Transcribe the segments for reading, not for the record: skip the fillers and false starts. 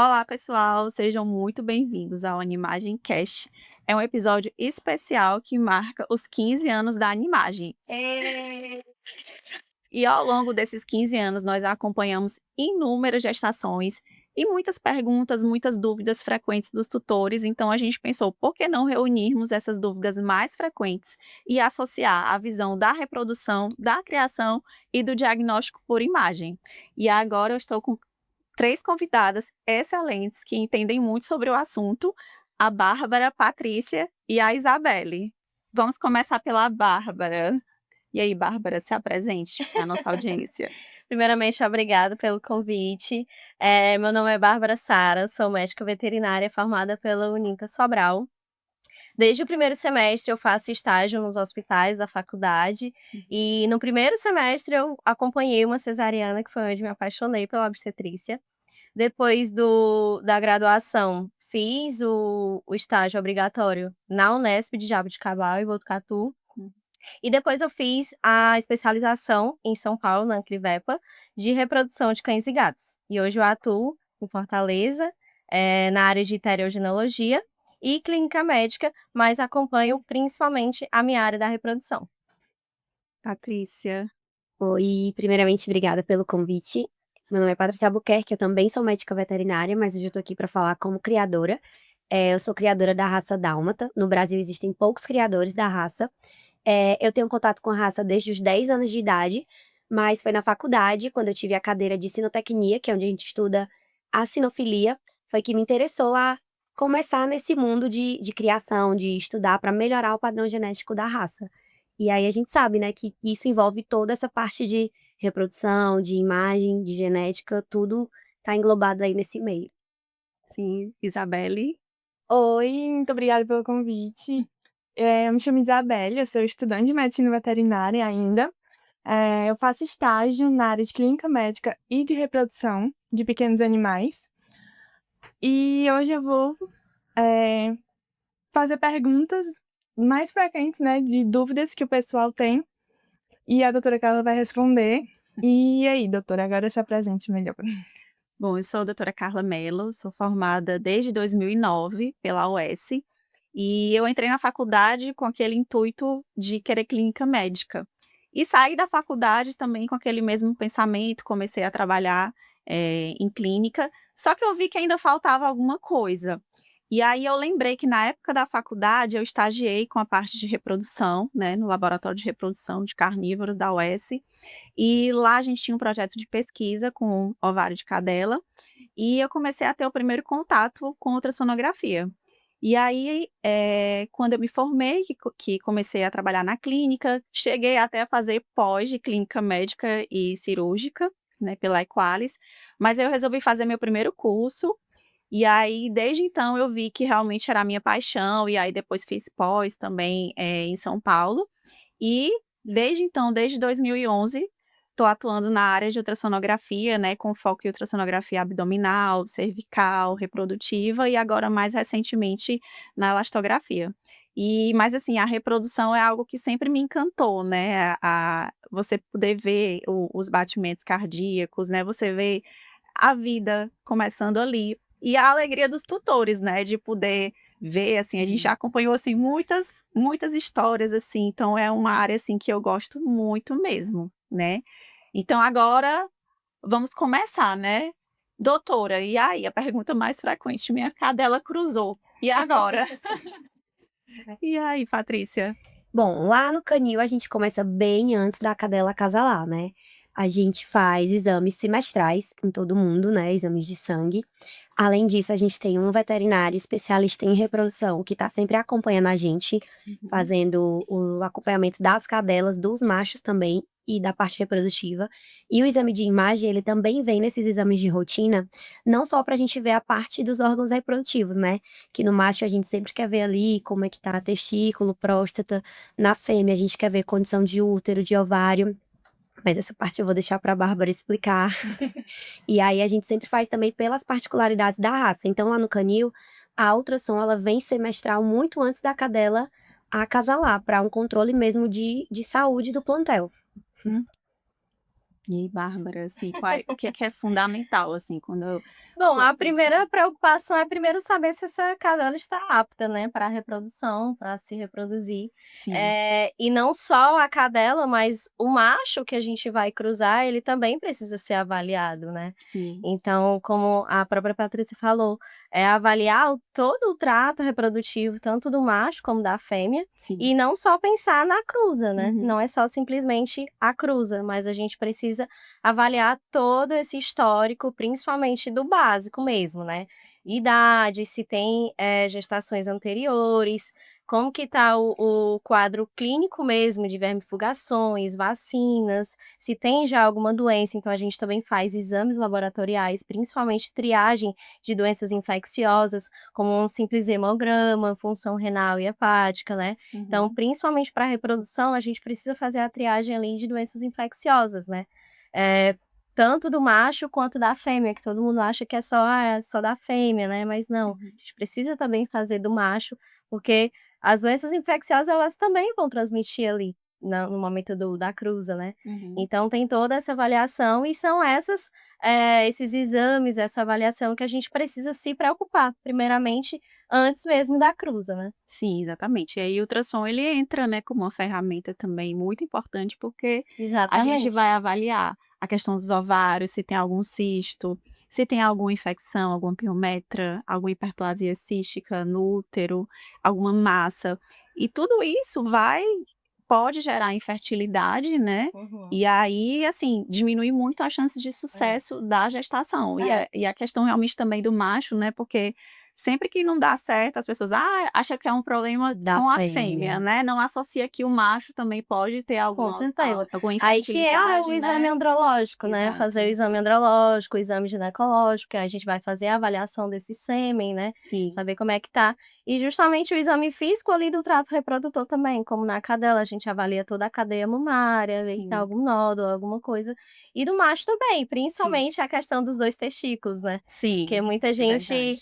Olá, pessoal, sejam muito bem-vindos ao Animagem Cast. É um episódio especial que marca os 15 anos da Animagem. E ao longo desses 15 anos, nós acompanhamos inúmeras gestações e muitas perguntas, muitas dúvidas frequentes dos tutores. Então, a gente pensou, por que não reunirmos essas dúvidas mais frequentes e associar a visão da reprodução, da criação e do diagnóstico por imagem? E agora eu estou com três convidadas excelentes que entendem muito sobre o assunto, a Bárbara, a Patrícia e a Isabelle. Vamos começar pela Bárbara. E aí, Bárbara, se apresente para a nossa audiência. Primeiramente, obrigada pelo convite. Meu nome é Bárbara Sara, sou médica veterinária formada pela Uninca Sobral. Desde o primeiro semestre eu faço estágio nos hospitais da faculdade, e no primeiro semestre eu acompanhei uma cesariana, que foi onde me apaixonei pela obstetrícia. Depois da graduação, fiz o estágio obrigatório na Unesp de Jaboticabal, em Botucatu. E depois eu fiz a especialização em São Paulo, na Anclivepa, de reprodução de cães e gatos. E hoje eu atuo em Fortaleza, na área de terigenologia e clínica médica, mas acompanho principalmente a minha área da reprodução. Patrícia. Oi, primeiramente, obrigada pelo convite. Meu nome é Patrícia Albuquerque, eu também sou médica veterinária, mas hoje eu tô aqui para falar como criadora. Eu sou criadora da raça dálmata. No Brasil existem poucos criadores da raça. Eu tenho contato com a raça desde os 10 anos de idade, mas foi na faculdade, quando eu tive a cadeira de sinotecnia, que é onde a gente estuda a sinofilia, foi que me interessou a começar nesse mundo de criação, de estudar para melhorar o padrão genético da raça. E aí a gente sabe, né, que isso envolve toda essa parte de reprodução, de imagem, de genética, tudo tá englobado aí nesse meio. Sim, Isabelle. Oi, muito obrigada pelo convite. Eu me chamo Isabelle, eu sou estudante de medicina veterinária ainda. Eu faço estágio na área de clínica médica e de reprodução de pequenos animais. E hoje eu vou, fazer perguntas mais frequentes, né, de dúvidas que o pessoal tem, e a doutora Carla vai responder. E aí, doutora, agora se apresente melhor. Bom, eu sou a doutora Carla Mello, sou formada desde 2009 pela UES, e eu entrei na faculdade com aquele intuito de querer clínica médica. E saí da faculdade também com aquele mesmo pensamento, comecei a trabalhar, em clínica, só que eu vi que ainda faltava alguma coisa. E aí eu lembrei que na época da faculdade eu estagiei com a parte de reprodução, né, no laboratório de reprodução de carnívoros da UES, e lá a gente tinha um projeto de pesquisa com ovário de cadela, e eu comecei a ter o primeiro contato com ultrassonografia. E aí, quando eu me formei, que comecei a trabalhar na clínica, cheguei até a fazer pós de clínica médica e cirúrgica, né, pela Equalis, mas eu resolvi fazer meu primeiro curso, e aí desde então eu vi que realmente era a minha paixão, e aí depois fiz pós também, em São Paulo, e desde então, desde 2011, estou atuando na área de ultrassonografia, né, com foco em ultrassonografia abdominal, cervical, reprodutiva e agora mais recentemente na elastografia. Mas assim, a reprodução é algo que sempre me encantou, né, você poder ver os batimentos cardíacos, né, você vê a vida começando ali. E a alegria dos tutores, né, de poder ver, assim, a gente já acompanhou, assim, muitas histórias, assim, então é uma área, assim, que eu gosto muito mesmo, né. Então agora vamos começar, né. Doutora, e aí? A pergunta mais frequente, minha cadela cruzou, e agora? E aí, Patrícia? Bom, lá no canil a gente começa bem antes da cadela acasalar, né. A gente faz exames semestrais em todo mundo, né, exames de sangue. Além disso, a gente tem um veterinário especialista em reprodução que tá sempre acompanhando a gente, fazendo o acompanhamento das cadelas, dos machos também e da parte reprodutiva. E o exame de imagem, ele também vem nesses exames de rotina, não só pra gente ver a parte dos órgãos reprodutivos, né, que no macho a gente sempre quer ver ali como é que tá testículo, próstata, na fêmea a gente quer ver condição de útero, de ovário, mas essa parte eu vou deixar pra Bárbara explicar. E aí a gente sempre faz também pelas particularidades da raça. Então lá no canil, a ultrassom ela vem semestral muito antes da cadela acasalar, para um controle mesmo de saúde do plantel. Hum. E aí, Bárbara, assim, o que é fundamental, assim, quando eu Bom, sou a pensa primeira preocupação é primeiro saber se essa cadela está apta, né, para a reprodução, para se reproduzir. sim, E não só a cadela, mas o macho que a gente vai cruzar, ele também precisa ser avaliado, né. sim, Então, como a própria Patrícia falou, é avaliar todo o trato reprodutivo, tanto do macho como da fêmea, sim. e não só pensar na cruza, né. Uhum, Não é só simplesmente a cruza, mas a gente precisa avaliar todo esse histórico, principalmente do básico mesmo, né. Idade, se tem, gestações anteriores, como que tá o quadro clínico mesmo de vermifugações, vacinas, se tem já alguma doença, então a gente também faz exames laboratoriais, principalmente triagem de doenças infecciosas, como um simples hemograma, função renal e hepática, né. Então, uhum. principalmente para a reprodução, a gente precisa fazer a triagem ali de doenças infecciosas, né. Eh, Tanto do macho quanto da fêmea, que todo mundo acha que é só da fêmea, né, mas não, Uhum. a gente precisa também fazer do macho, porque as doenças infecciosas elas também vão transmitir ali, no momento da cruza, né. Uhum. Então tem toda essa avaliação e são esses exames, essa avaliação que a gente precisa se preocupar, primeiramente, antes mesmo da cruza, né. Sim, exatamente. E aí o ultrassom ele entra, né, como uma ferramenta também muito importante, porque a gente Exatamente. vai avaliar a questão dos ovários, se tem algum cisto, se tem alguma infecção, alguma piometra, alguma hiperplasia cística no útero, alguma massa. E tudo isso pode gerar infertilidade, né, Uhum. e aí, assim, diminui muito a chance de É. sucesso da gestação. É. E a questão realmente também do macho, né, porque sempre que não dá certo, as pessoas, acha que é um problema Da com a fêmea. fêmea, né, não associa que o macho também pode ter Com certeza. alguma Aí que é o infertilidade, exame né. andrológico, né, fazer o Exato. exame andrológico, o exame ginecológico, que a gente vai fazer a avaliação desse sêmen, né, Sim. saber como é que tá. E justamente o exame físico ali do trato reprodutor também, como na cadela, a gente avalia toda a cadeia mamária, ver se tem Sim, algum nódulo, alguma coisa. E do macho também, sim. principalmente a questão dos 2 testículos, né, porque Sim, muita é verdade. gente,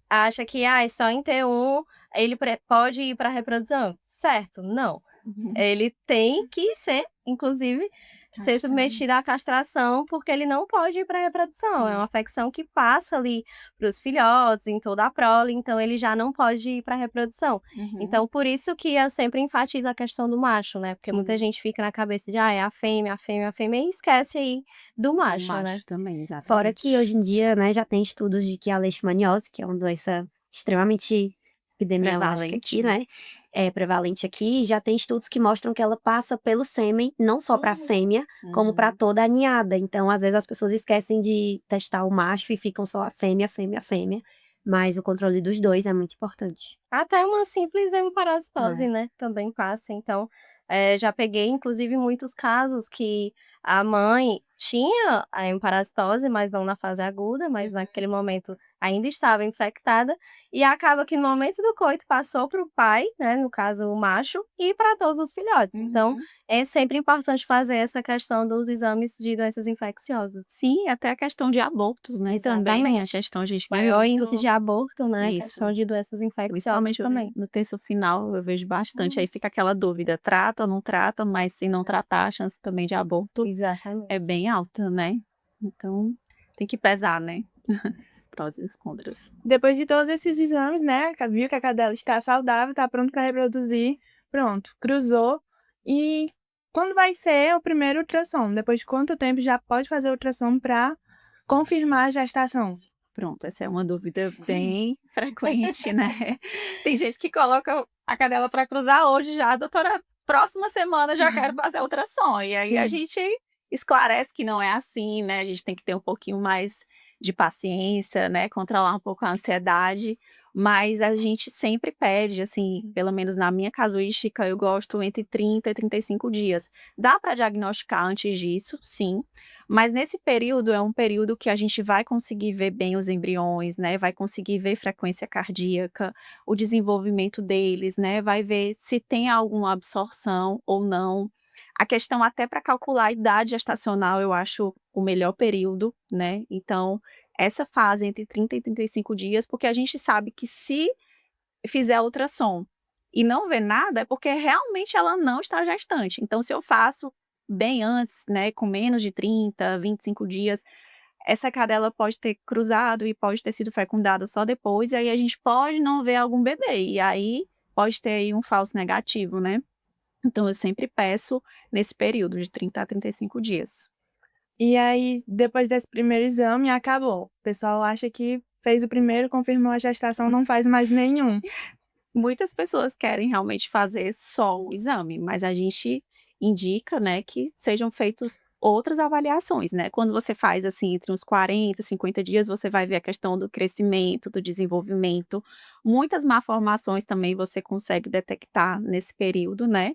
acha que, só em ter um ele pode ir para a reprodução. Certo, não. Ele tem que ser, inclusive, ser Castrado. submetido à castração, porque ele não pode ir para a reprodução. É Sim. uma afecção que passa ali para os filhotes, em toda a prole, então ele já não pode ir para a reprodução. Uhum. Então, por isso que eu sempre enfatizo a questão do macho, né, porque muita Sim. gente fica na cabeça de: é a fêmea, a fêmea, a fêmea", e esquece aí do Do macho, né. macho também, Fora que exatamente. hoje em dia, né, já tem estudos de que a leishmaniose, que é uma doença extremamente epidemiológica aqui, Prevalente. né, é prevalente aqui, já tem estudos que mostram que ela passa pelo sêmen, não só para a Uhum. fêmea, como para Uhum. toda a ninhada. Então, às vezes, as pessoas esquecem de testar o macho e ficam só a fêmea, a fêmea, a fêmea, mas o controle dos 2 é muito importante. Até uma simples hemoparasitose, É. né, também passa. Então, já peguei inclusive muitos casos que a mãe tinha a hemoparasitose, mas não na fase aguda, mas naquele momento ainda estava infectada, e acaba que no momento do coito passou para o pai, né, no caso o macho, e para todos os filhotes. Então, Uhum. é sempre importante fazer essa questão dos exames de doenças infecciosas. Sim, até a questão de abortos, né, também, a Exatamente. questão a gente vê Maior índice de muito aborto, né, isso. questão de doenças infecciosas Principalmente também. no terço final, eu vejo bastante, aí Hum. fica aquela dúvida, trata ou não trata, mas se não tratar, a chance também de aborto é Exatamente. bem alta, né. Então, tem que pesar, né, os prós e os contras. Depois de todos esses exames, né, viu que a cadela está saudável, está pronto para reproduzir, pronto, cruzou. E quando vai ser o primeiro ultrassom? Depois de quanto tempo já pode fazer o ultrassom para confirmar a gestação? Pronto, essa é uma dúvida bem frequente, né. Tem gente que coloca a cadela para cruzar hoje já: "Doutora, próxima semana já quero fazer ultrassom", e aí a Sim. gente esclarece que não é assim, né, a gente tem que ter um pouquinho mais de paciência, né, controlar um pouco a ansiedade, mas a gente sempre pede, assim, pelo menos na minha casuística, eu gosto entre 30 e 35 dias. Dá para diagnosticar antes disso, sim, mas nesse período é um período que a gente vai conseguir ver bem os embriões, né, vai conseguir ver frequência cardíaca, o desenvolvimento deles, né, vai ver se tem alguma absorção ou não. A questão até para calcular a idade gestacional eu acho o melhor período, né, então essa fase entre 30 e 35 dias, porque a gente sabe que se fizer ultrassom e não ver nada, é porque realmente ela não está gestante. Então se eu faço bem antes, né, com menos de 30, 25 dias, essa cadela pode ter cruzado e pode ter sido fecundada só depois, e aí a gente pode não ver algum bebê, e aí pode ter aí um falso negativo, né. Então eu sempre peço nesse período de 30 a 35 dias. E aí, depois desse primeiro exame, acabou. O pessoal acha que fez o primeiro, confirmou a gestação, não faz mais nenhum. Muitas pessoas querem realmente fazer só o exame, mas a gente indica, né, que sejam feitos outras avaliações, né. Quando você faz, assim, entre uns 40, 50 dias, você vai ver a questão do crescimento, do desenvolvimento. Muitas malformações também você consegue detectar nesse período, né.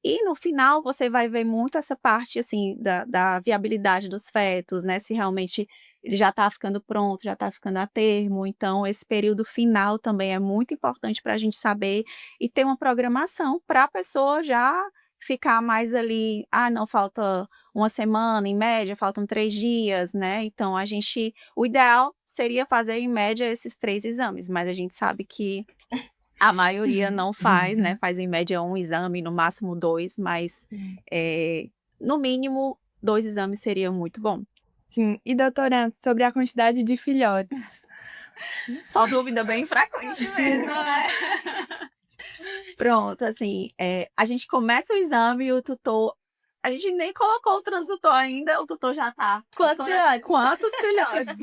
E no final você vai ver muito essa parte, assim, da viabilidade dos fetos, né, se realmente ele já está ficando pronto, já está ficando a termo, então esse período final também é muito importante para a gente saber e ter uma programação para a pessoa já ficar mais ali, "Ah, não, falta uma semana, em média, faltam 3 dias", né, então o ideal seria fazer em média esses 3 exames, mas a gente sabe que a maioria não faz, né, faz em média um exame, no máximo 2, mas, no mínimo 2 exames seria muito bom. Sim. E doutora, sobre a quantidade de filhotes? Só dúvida bem frequente mesmo, né. Pronto, assim, a gente começa o exame e o tutor a gente nem colocou o transdutor ainda, o tutor já tá: Quantos "Doutora, filhotes?" quantos filhotes?"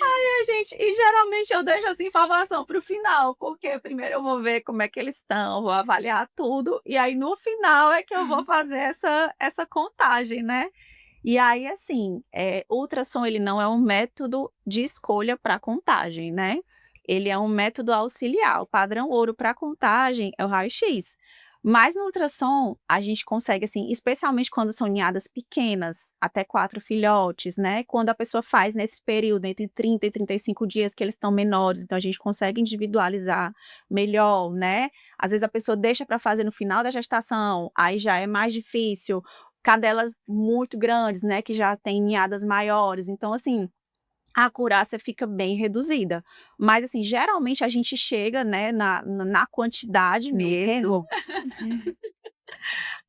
Ai, gente, e geralmente eu deixo essa informação para o final, porque primeiro eu vou ver como é que eles estão, vou avaliar tudo, e aí no final é que eu vou fazer essa contagem, né. E aí, assim, o ultrassom ele não é um método de escolha para contagem, né, ele é um método auxiliar, o padrão ouro para contagem é o raio-x. Mas no ultrassom, a gente consegue, assim, especialmente quando são ninhadas pequenas, até 4 filhotes, né, quando a pessoa faz nesse período entre 30 e 35 dias que eles estão menores, então a gente consegue individualizar melhor, né. Às vezes a pessoa deixa para fazer no final da gestação, aí já é mais difícil. Cadelas muito grandes, né, que já têm ninhadas maiores, então assim, a acurácia fica bem reduzida. Mas assim, geralmente a gente chega, né, na quantidade mesmo.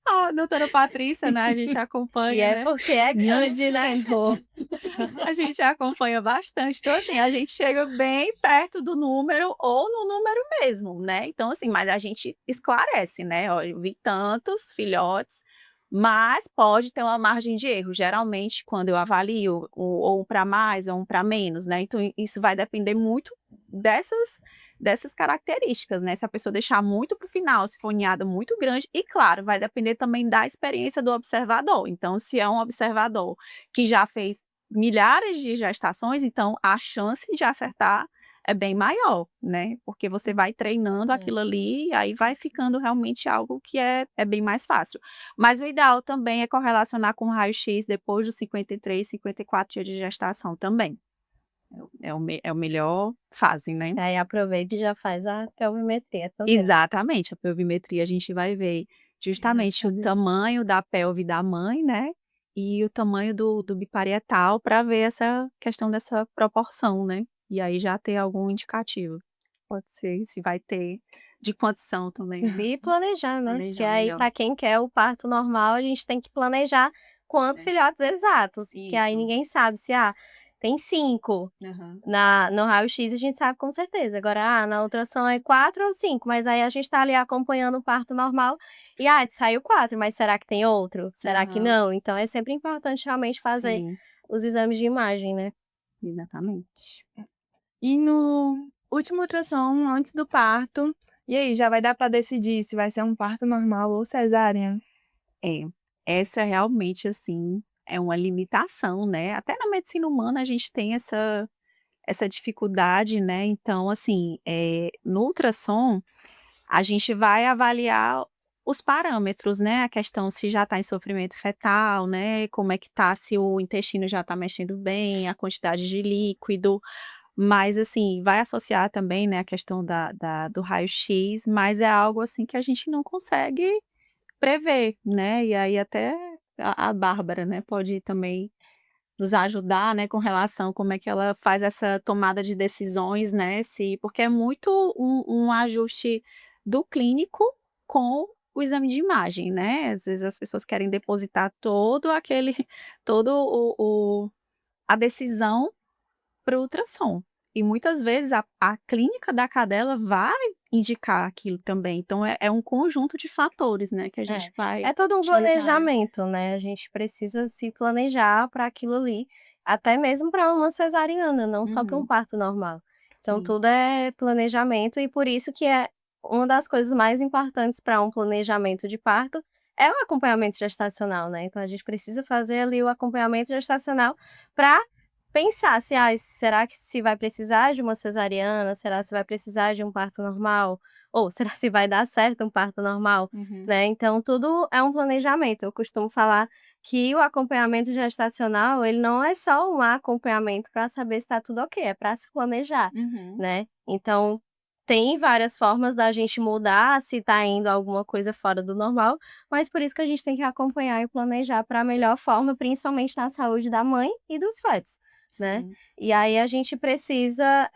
A doutora Patrícia, né, a gente E acompanha, é né, porque é grande, né. a gente acompanha bastante. Então assim, a gente chega bem perto do número ou no número mesmo, né. Então assim, mas a gente esclarece, né, "Olha, eu vi tantos filhotes, mas pode ter uma margem de erro". Geralmente, quando eu avalio ou um para mais ou um para menos, né, então isso vai depender muito dessas características, né, se a pessoa deixar muito para o final, se for ninhada muito grande e claro, vai depender também da experiência do observador. Então, se é um observador que já fez milhares de gestações, então a chance de acertar é bem maior, né, porque você vai treinando É. aquilo ali e aí vai ficando realmente algo que é bem mais fácil. Mas o ideal também é correlacionar com o raio-x depois dos 53, 54 dias de gestação também. É o melhor fase, né. Aí aproveita e já faz a pelvimetria também. Exatamente, a pelvimetria a gente vai ver justamente o tamanho da pelve da mãe, né, e o tamanho do biparietal para ver essa questão dessa proporção, né, e aí já ter algum indicativo. Pode ser, se vai ter, de quantos são também, né. E planejar, né, que Planejar aí melhor. para quem quer o parto normal, a gente tem que planejar quantos É. filhotes exatos, que aí Isso. ninguém sabe se, tem 5 Aham. no raio-x a gente sabe com certeza, agora, na ultrassom é 4 ou 5, mas aí a gente tá ali acompanhando o parto normal e, saiu 4, mas será que tem outro? Será que Aham. não? Então é sempre importante realmente fazer Sim, os exames de imagem, né. exatamente. E no último ultrassom, antes do parto, e aí, já vai dar para decidir se vai ser um parto normal ou cesárea? É, essa realmente, assim, é uma limitação, né, até na medicina humana a gente tem essa dificuldade, né, então assim, no ultrassom, a gente vai avaliar os parâmetros, né, a questão se já está em sofrimento fetal, né, como é que tá, se o intestino já está mexendo bem, a quantidade de líquido, mas assim, vai associar também, né, a questão do raio-x, mas é algo assim que a gente não consegue prever, né, e aí até a Bárbara, né, pode também nos ajudar, né, com relação como é que ela faz essa tomada de decisões, né, se porque é muito um ajuste do clínico com o exame de imagem, né, às vezes as pessoas querem depositar todo aquele todo o a decisão para o ultrassom. E muitas vezes a clínica da cadela vai indicar aquilo também, então é um conjunto de fatores, né, que a É. gente vai É todo um utilizar. planejamento, né, a gente precisa se planejar para aquilo ali, até mesmo para uma cesariana, não só para um Uhum, parto normal. Então sim. tudo é planejamento e por isso que é uma das coisas mais importantes para um planejamento de parto, é o acompanhamento gestacional, né, então a gente precisa fazer ali o acompanhamento gestacional para pensar se: "Ai, será que se vai precisar de uma cesariana? Será se vai precisar de um parto normal? Ou será se vai dar certo um parto normal?", Uhum. né, então tudo é um planejamento. Eu costumo falar que o acompanhamento gestacional, ele não é só um acompanhamento para saber se está tudo ok, é para se planejar, Uhum. né. Então, tem várias formas da gente mudar se está indo alguma coisa fora do normal, mas por isso que a gente tem que acompanhar e planejar para a melhor forma, principalmente na saúde da mãe e dos fetos, né. Sim. E aí a gente precisa,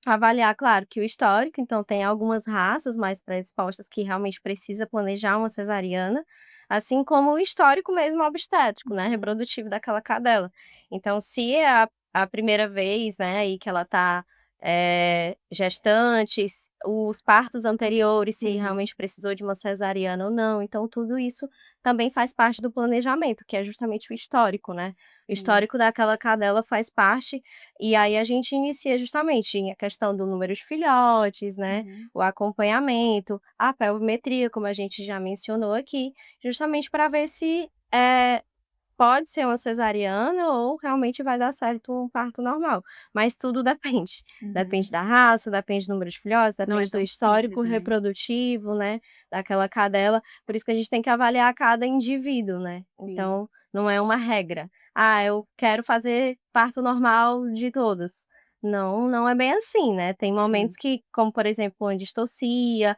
avaliar, claro, que o histórico, então tem algumas raças mais predispostas que realmente precisa planejar uma cesariana, assim como o histórico mesmo obstétrico, né, Uhum. reprodutivo daquela cadela. Então se é a primeira vez, né, aí que ela tá, gestante, os partos anteriores, se Uhum. realmente precisou de uma cesariana ou não, então tudo isso também faz parte do planejamento, que é justamente o histórico, né. O Sim. histórico daquela cadela faz parte e aí a gente inicia justamente a questão do número de filhotes, né, Uhum. o acompanhamento, a pelvimetria, como a gente já mencionou aqui, justamente para ver se, pode ser uma cesariana ou realmente vai dar certo um parto normal. Mas tudo depende. Uhum. Depende da raça, depende do número de filhotes, Não é depende do tão histórico simples, né. reprodutivo, né, daquela cadela. Por isso que a gente tem que avaliar cada indivíduo, né. Sim. Então, não é uma regra. "Ah, eu quero fazer parto normal de todas". Não, não é bem assim, né. Tem Sim. momentos que, como por exemplo, uma distocia,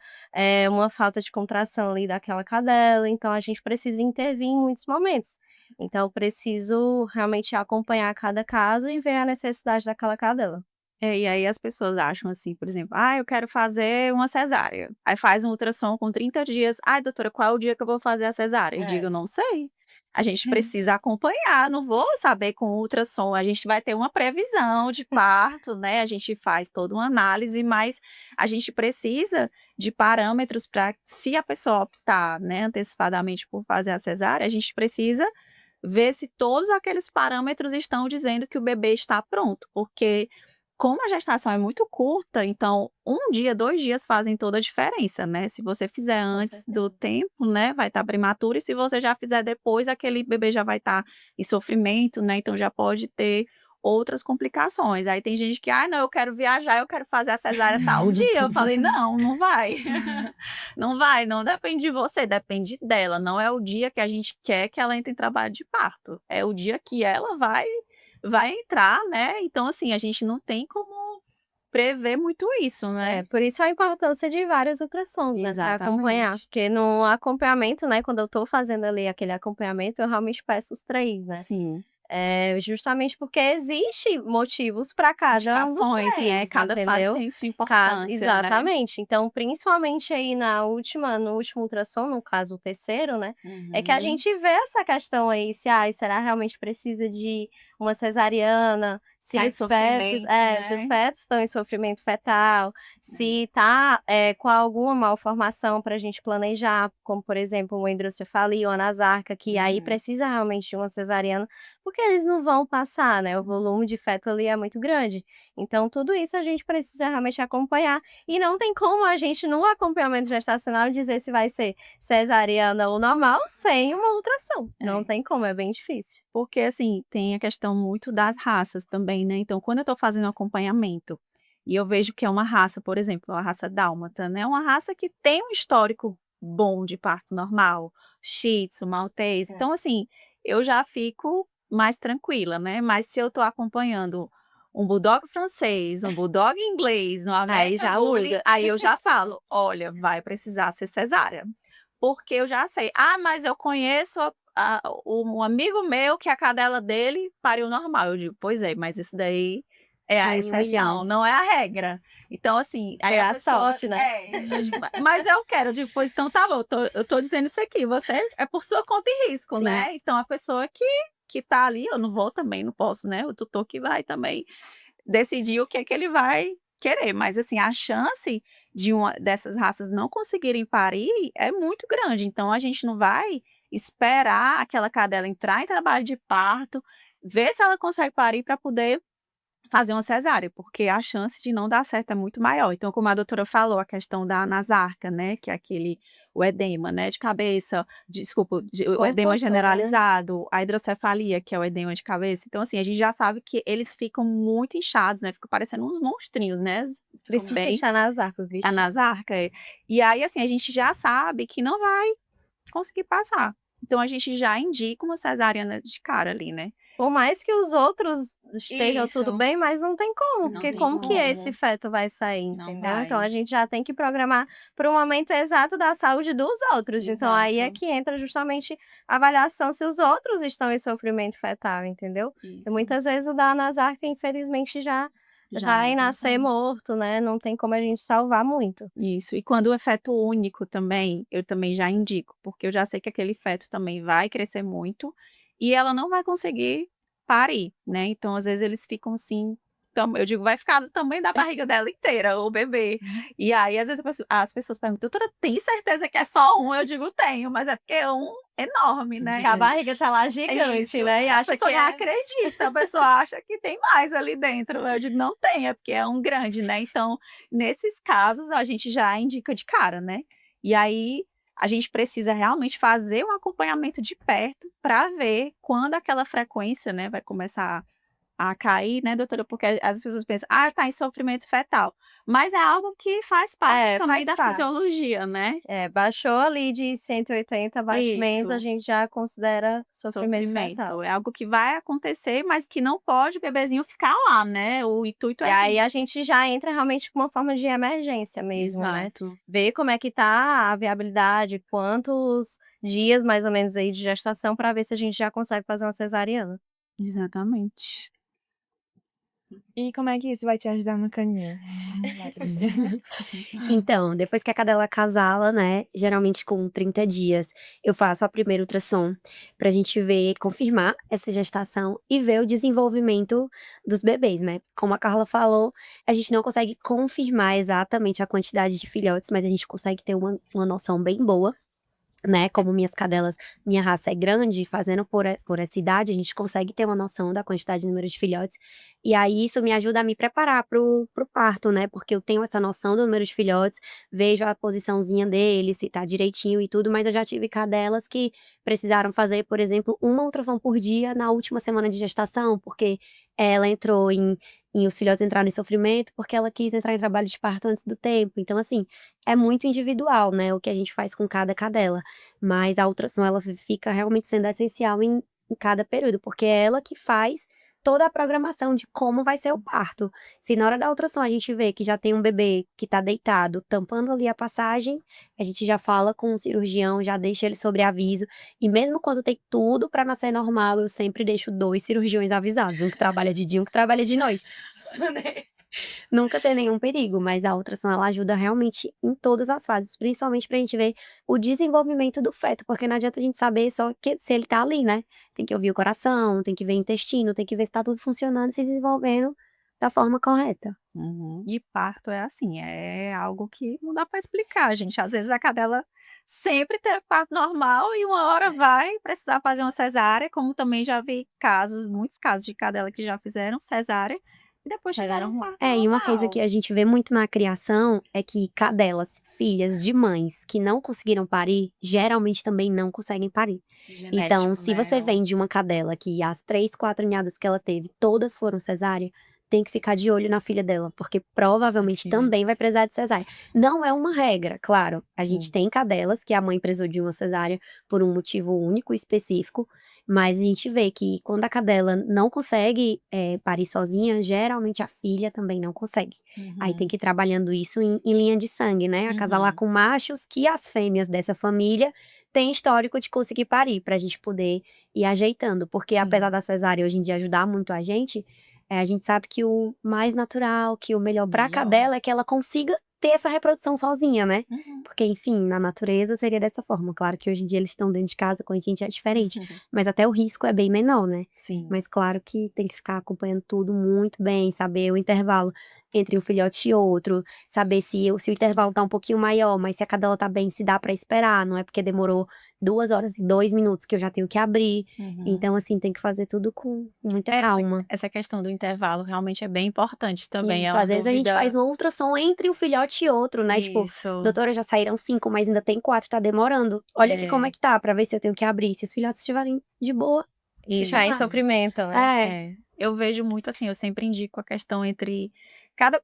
uma falta de contração ali daquela cadela, então a gente precisa intervir em muitos momentos. Então eu preciso realmente acompanhar cada caso e ver a necessidade daquela cadela. É, e aí as pessoas acham assim, por exemplo: "Ah, eu quero fazer uma cesárea", aí faz um ultrassom com 30 dias: "Ai doutora, qual é o dia que eu vou fazer a cesárea?" Eu digo: É. "Não sei". A gente precisa acompanhar, não vou saber com ultrassom, a gente vai ter uma previsão de parto, né, a gente faz toda uma análise, mas a gente precisa de parâmetros para se a pessoa optar, né, antecipadamente por fazer a cesárea, a gente precisa ver se todos aqueles parâmetros estão dizendo que o bebê está pronto, porque como a gestação é muito curta, então 1 dia, 2 dias fazem toda a diferença, né. Se você fizer Com antes do certeza. tempo, né, vai estar prematuro e se você já fizer depois, aquele bebê já vai estar em sofrimento, né, então já pode ter outras complicações. Aí tem gente que: "Ai não, eu quero viajar, eu quero fazer a cesárea tal dia", eu falei: "Não, não vai. Não vai, não depende de você, depende dela, não é o dia que a gente quer que ela entre em trabalho de parto, é o dia que ela vai entrar, né, então assim, a gente não tem como prever muito isso, né. É, por isso a importância de vários ultrassons, né, para acompanhar, Exatamente. porque no acompanhamento, né, quando eu tô fazendo ali aquele acompanhamento, eu realmente peço os 3, né. Sim. Justamente porque existe motivos para cada um dos Indicações, né, 3, cada fase entendeu? tem sua Ca importância, né. exatamente. Então, principalmente aí no último ultrassom, no caso o terceiro, né, é que a Uhum. gente vê essa questão aí, se, ai, será realmente precisa de uma cesariana, Tá em sofrimento, se os né. fetos estão em sofrimento fetal, É. se tá, com alguma malformação para a gente planejar, como por exemplo, uma hidrocefalia ou anasarca, que aí Uhum. precisa realmente de uma cesariana, porque eles não vão passar, né, o volume de feto ali é muito grande. Então tudo isso a gente precisa realmente acompanhar, e não tem como a gente no acompanhamento gestacional dizer se vai ser cesariana ou normal sem uma ultrassom, não É. tem como, é bem difícil. Porque, assim, tem a questão muito das raças também, né, então quando eu estou fazendo acompanhamento, e eu vejo que é uma raça, por exemplo, a raça dálmata, né, uma raça que tem um histórico bom de parto normal, Shih Tzu, Maltese, É. então assim, eu já fico mais tranquila, né, mas se eu estou acompanhando um bulldog francês, um bulldog inglês, um Aí American já Bully, muda. aí eu já falo: "Olha, vai precisar ser cesárea", porque eu já sei: "Ah, mas eu conheço um amigo meu que a cadela dele pariu normal", eu digo: "Pois é, mas isso daí É a Aí 1 exceção, milhão. não é a regra. Então, assim, aí Foi a a pessoa sorte, né? eu digo, mas eu quero, eu digo: "Pois então tá bom, eu tô dizendo isso aqui, você é por sua conta e risco, Sim. né". Então a pessoa que tá ali, eu não vou também, não posso, né, o tutor que vai também decidir o que é que ele vai querer, mas assim, a chance de uma dessas raças não conseguirem parir é muito grande, então a gente não vai esperar aquela cadela entrar em trabalho de parto, ver se ela consegue parir para poder fazer uma cesárea, porque a chance de não dar certo é muito maior. Então, como a doutora falou, a questão da anasarca, né, que é o edema, né, de cabeça, desculpa, o edema Comportou, né? generalizado, a hidrocefalia, que é o edema de cabeça. Então, assim, a gente já sabe que eles ficam muito inchados, né, ficam parecendo uns monstrinhos, né, ficam bem Principalmente a Nasarca, os bichinhos. anasarca, é. E aí, assim, a gente já sabe que não vai conseguir passar. Então, a gente já indica uma cesariana de cara ali, né. Por mais que os outros estejam tudo Isso. bem, mas não tem como, Não porque tem como que esse como. feto vai sair, Não entendeu? Então vai. a gente já tem que programar para o momento exato da saúde dos outros. Então aí é Exato. que entra justamente a avaliação se os outros estão em sofrimento fetal, entendeu? E Isso. muitas vezes o da Nasarca, infelizmente, já Já vai não nascer tem. morto, né? Não tem como a gente salvar muito. Isso. E quando é feto único também, eu também já indico, porque eu já sei que aquele feto também vai crescer muito e ela não vai conseguir parir, né. Então, às vezes, eles ficam assim, eu digo: "Vai ficar do tamanho da barriga dela inteira, o bebê". E aí, às vezes, as pessoas perguntam: "Doutora, tem certeza que é só um?" Eu digo: "Tenho, mas é porque é um enorme, né". Que a barriga tá lá É gigante, isso. né? E A acha que pessoa não é. acredita, a pessoa acha que tem mais ali dentro. Eu digo: "Não tem, é porque é um grande", né. Então, nesses casos, a gente já indica de cara, né. E aí, a gente precisa realmente fazer um acompanhamento de perto para ver quando aquela frequência, né, vai começar a cair, né, doutora, porque as pessoas pensam: "Ah, tá em sofrimento fetal", mas é algo que faz parte É, também faz da parte. fisiologia, né. É, baixou ali de 180 batimentos, a Isso. gente já considera sofrimento fetal. Sofrimento, é algo que vai acontecer, mas que não pode o bebezinho ficar lá, né, o intuito E é aí assim. a gente já entra realmente com uma forma de emergência mesmo, né. Exato, Ver como é que tá a viabilidade, quantos dias mais ou menos aí de gestação, para ver se a gente já consegue fazer uma cesariana. exatamente. E como é que isso vai te ajudar no caminho? Então, depois que a cadela acasala, né, geralmente com 30 dias, eu faço a primeira ultrassom pra gente ver, confirmar essa gestação e ver o desenvolvimento dos bebês, né. Como a Carla falou, a gente não consegue confirmar exatamente a quantidade de filhotes, mas a gente consegue ter uma noção bem boa, né, como minha raça é grande, fazendo por essa idade, a gente consegue ter uma noção da quantidade de número de filhotes, e aí isso me ajuda a me preparar para o parto, né, porque eu tenho essa noção do número de filhotes, vejo a posiçãozinha deles, se tá direitinho e tudo, mas eu já tive cadelas que precisaram fazer, por exemplo, uma ultrassom por dia na última semana de gestação, porque ela entrou em os filhotes entraram em sofrimento, porque ela quis entrar em trabalho de parto antes do tempo, então assim, é muito individual, né, o que a gente faz com cada cadela. Mas a ultrassom ela fica realmente sendo essencial em cada período, porque é ela que faz toda a programação de como vai ser o parto. Se na hora da ultrassom a gente vê que já tem um bebê que tá deitado, tampando ali a passagem, a gente já fala com o cirurgião, já deixa ele sobre aviso, e mesmo quando tem tudo pra nascer normal, eu sempre deixo 2 cirurgiões avisados, um que trabalha de dia, um que trabalha de noite, né. Nunca ter nenhum perigo, mas a ultrassom ela ajuda realmente em todas as fases, principalmente pra gente ver o desenvolvimento do feto, porque não adianta a gente saber só que se ele tá ali, né. Tem que ouvir o coração, tem que ver o intestino, tem que ver se tá tudo funcionando e se desenvolvendo da forma correta. Uhum. E parto é assim, é algo que não dá para explicar, gente. Às vezes a cadela sempre teve parto normal e uma hora vai precisar fazer uma cesárea, como também já vi casos, muitos casos de cadela que já fizeram cesárea e depois tiveram um parto É, e uma coisa que normal. a gente vê muito na criação é que cadelas, filhas de mães que não conseguiram parir, geralmente também não conseguem parir. Então, Genético, se né, você vem de uma cadela que as 3, 4 ninhadas que ela teve, todas foram cesárea, tem que ficar de olho na filha dela, porque provavelmente porque também vai precisar de cesárea. Não é uma regra, claro. A gente sim. tem cadelas que a mãe precisou de uma cesárea por um motivo único e específico, mas a gente vê que quando a cadela não consegue, parir sozinha, geralmente a filha também não consegue. Aí tem Uhum, que ir trabalhando isso em linha de sangue, né, acasalar uhum. com machos que as fêmeas dessa família têm histórico de conseguir parir, pra gente poder ir ajeitando, porque apesar Sim. da cesárea hoje em dia ajudar muito a gente, A gente sabe que o mais natural, que o melhor pra Melhor. cadela é que ela consiga ter essa reprodução sozinha, né. Uhum. Porque, enfim, na natureza seria dessa forma. Claro que hoje em dia eles estão dentro de casa, com a gente é diferente, mas até o risco é bem menor, né. Sim. Mas claro que tem que ficar acompanhando tudo muito bem, saber o intervalo entre um filhote e outro, saber se o intervalo tá um pouquinho maior, mas se a cadela tá bem, se dá pra esperar, não é porque demorou 2 horas e 2 minutos que eu já tenho que abrir. Uhum. Então, assim, tem que fazer tudo com muita calma. Essa questão do intervalo realmente é bem importante também, é Isso, uma às vezes a gente dúvida. faz um ultrassom entre um filhote e outro, né, tipo: Isso. "Doutora, já saíram 5, mas ainda tem 4, tá demorando. Olha aqui como é que tá, pra ver se eu tenho que abrir". Se os filhotes estiverem de boa, Se estiver em Exato. sofrimento, né. é. Eu vejo muito assim, eu sempre indico a questão entre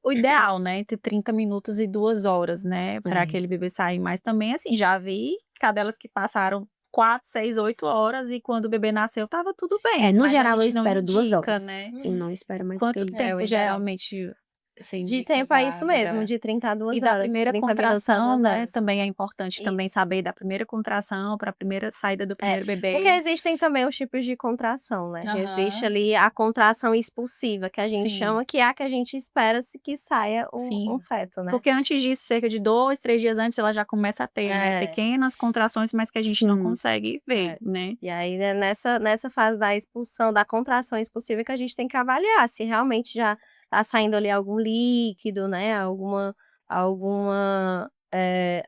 o ideal, né, entre 30 minutos e 2 horas, né, para É. aquele bebê sair, mas também, assim, já vi cadelas que passaram 4, 6, 8 horas e quando o bebê nasceu estava tudo bem, No mas a geral eu gente não espero 2 indica, horas. né. Eu não espero mais do que Quanto isso. o tempo ideal. geralmente você De indica tempo é isso mesmo, grávida? de 30 a 2 E da horas, primeira 30 minutos a contração, 2 né, horas. também é importante também Isso. saber da primeira contração para a primeira saída do É, primeiro bebê. porque existem também os tipos de contração, né. Existe Aham. ali a contração expulsiva, que a gente Sim. chama, que é a que a gente espera que saia Sim. um feto, né. Porque antes disso, cerca de 2, 3 dias antes, ela já começa a ter, né, É. pequenas contrações, mas que a gente não Sim. consegue ver, É. né. E aí, né, nessa fase da expulsão, da contração expulsiva, que a gente tem que avaliar se realmente já tá saindo ali algum líquido, né,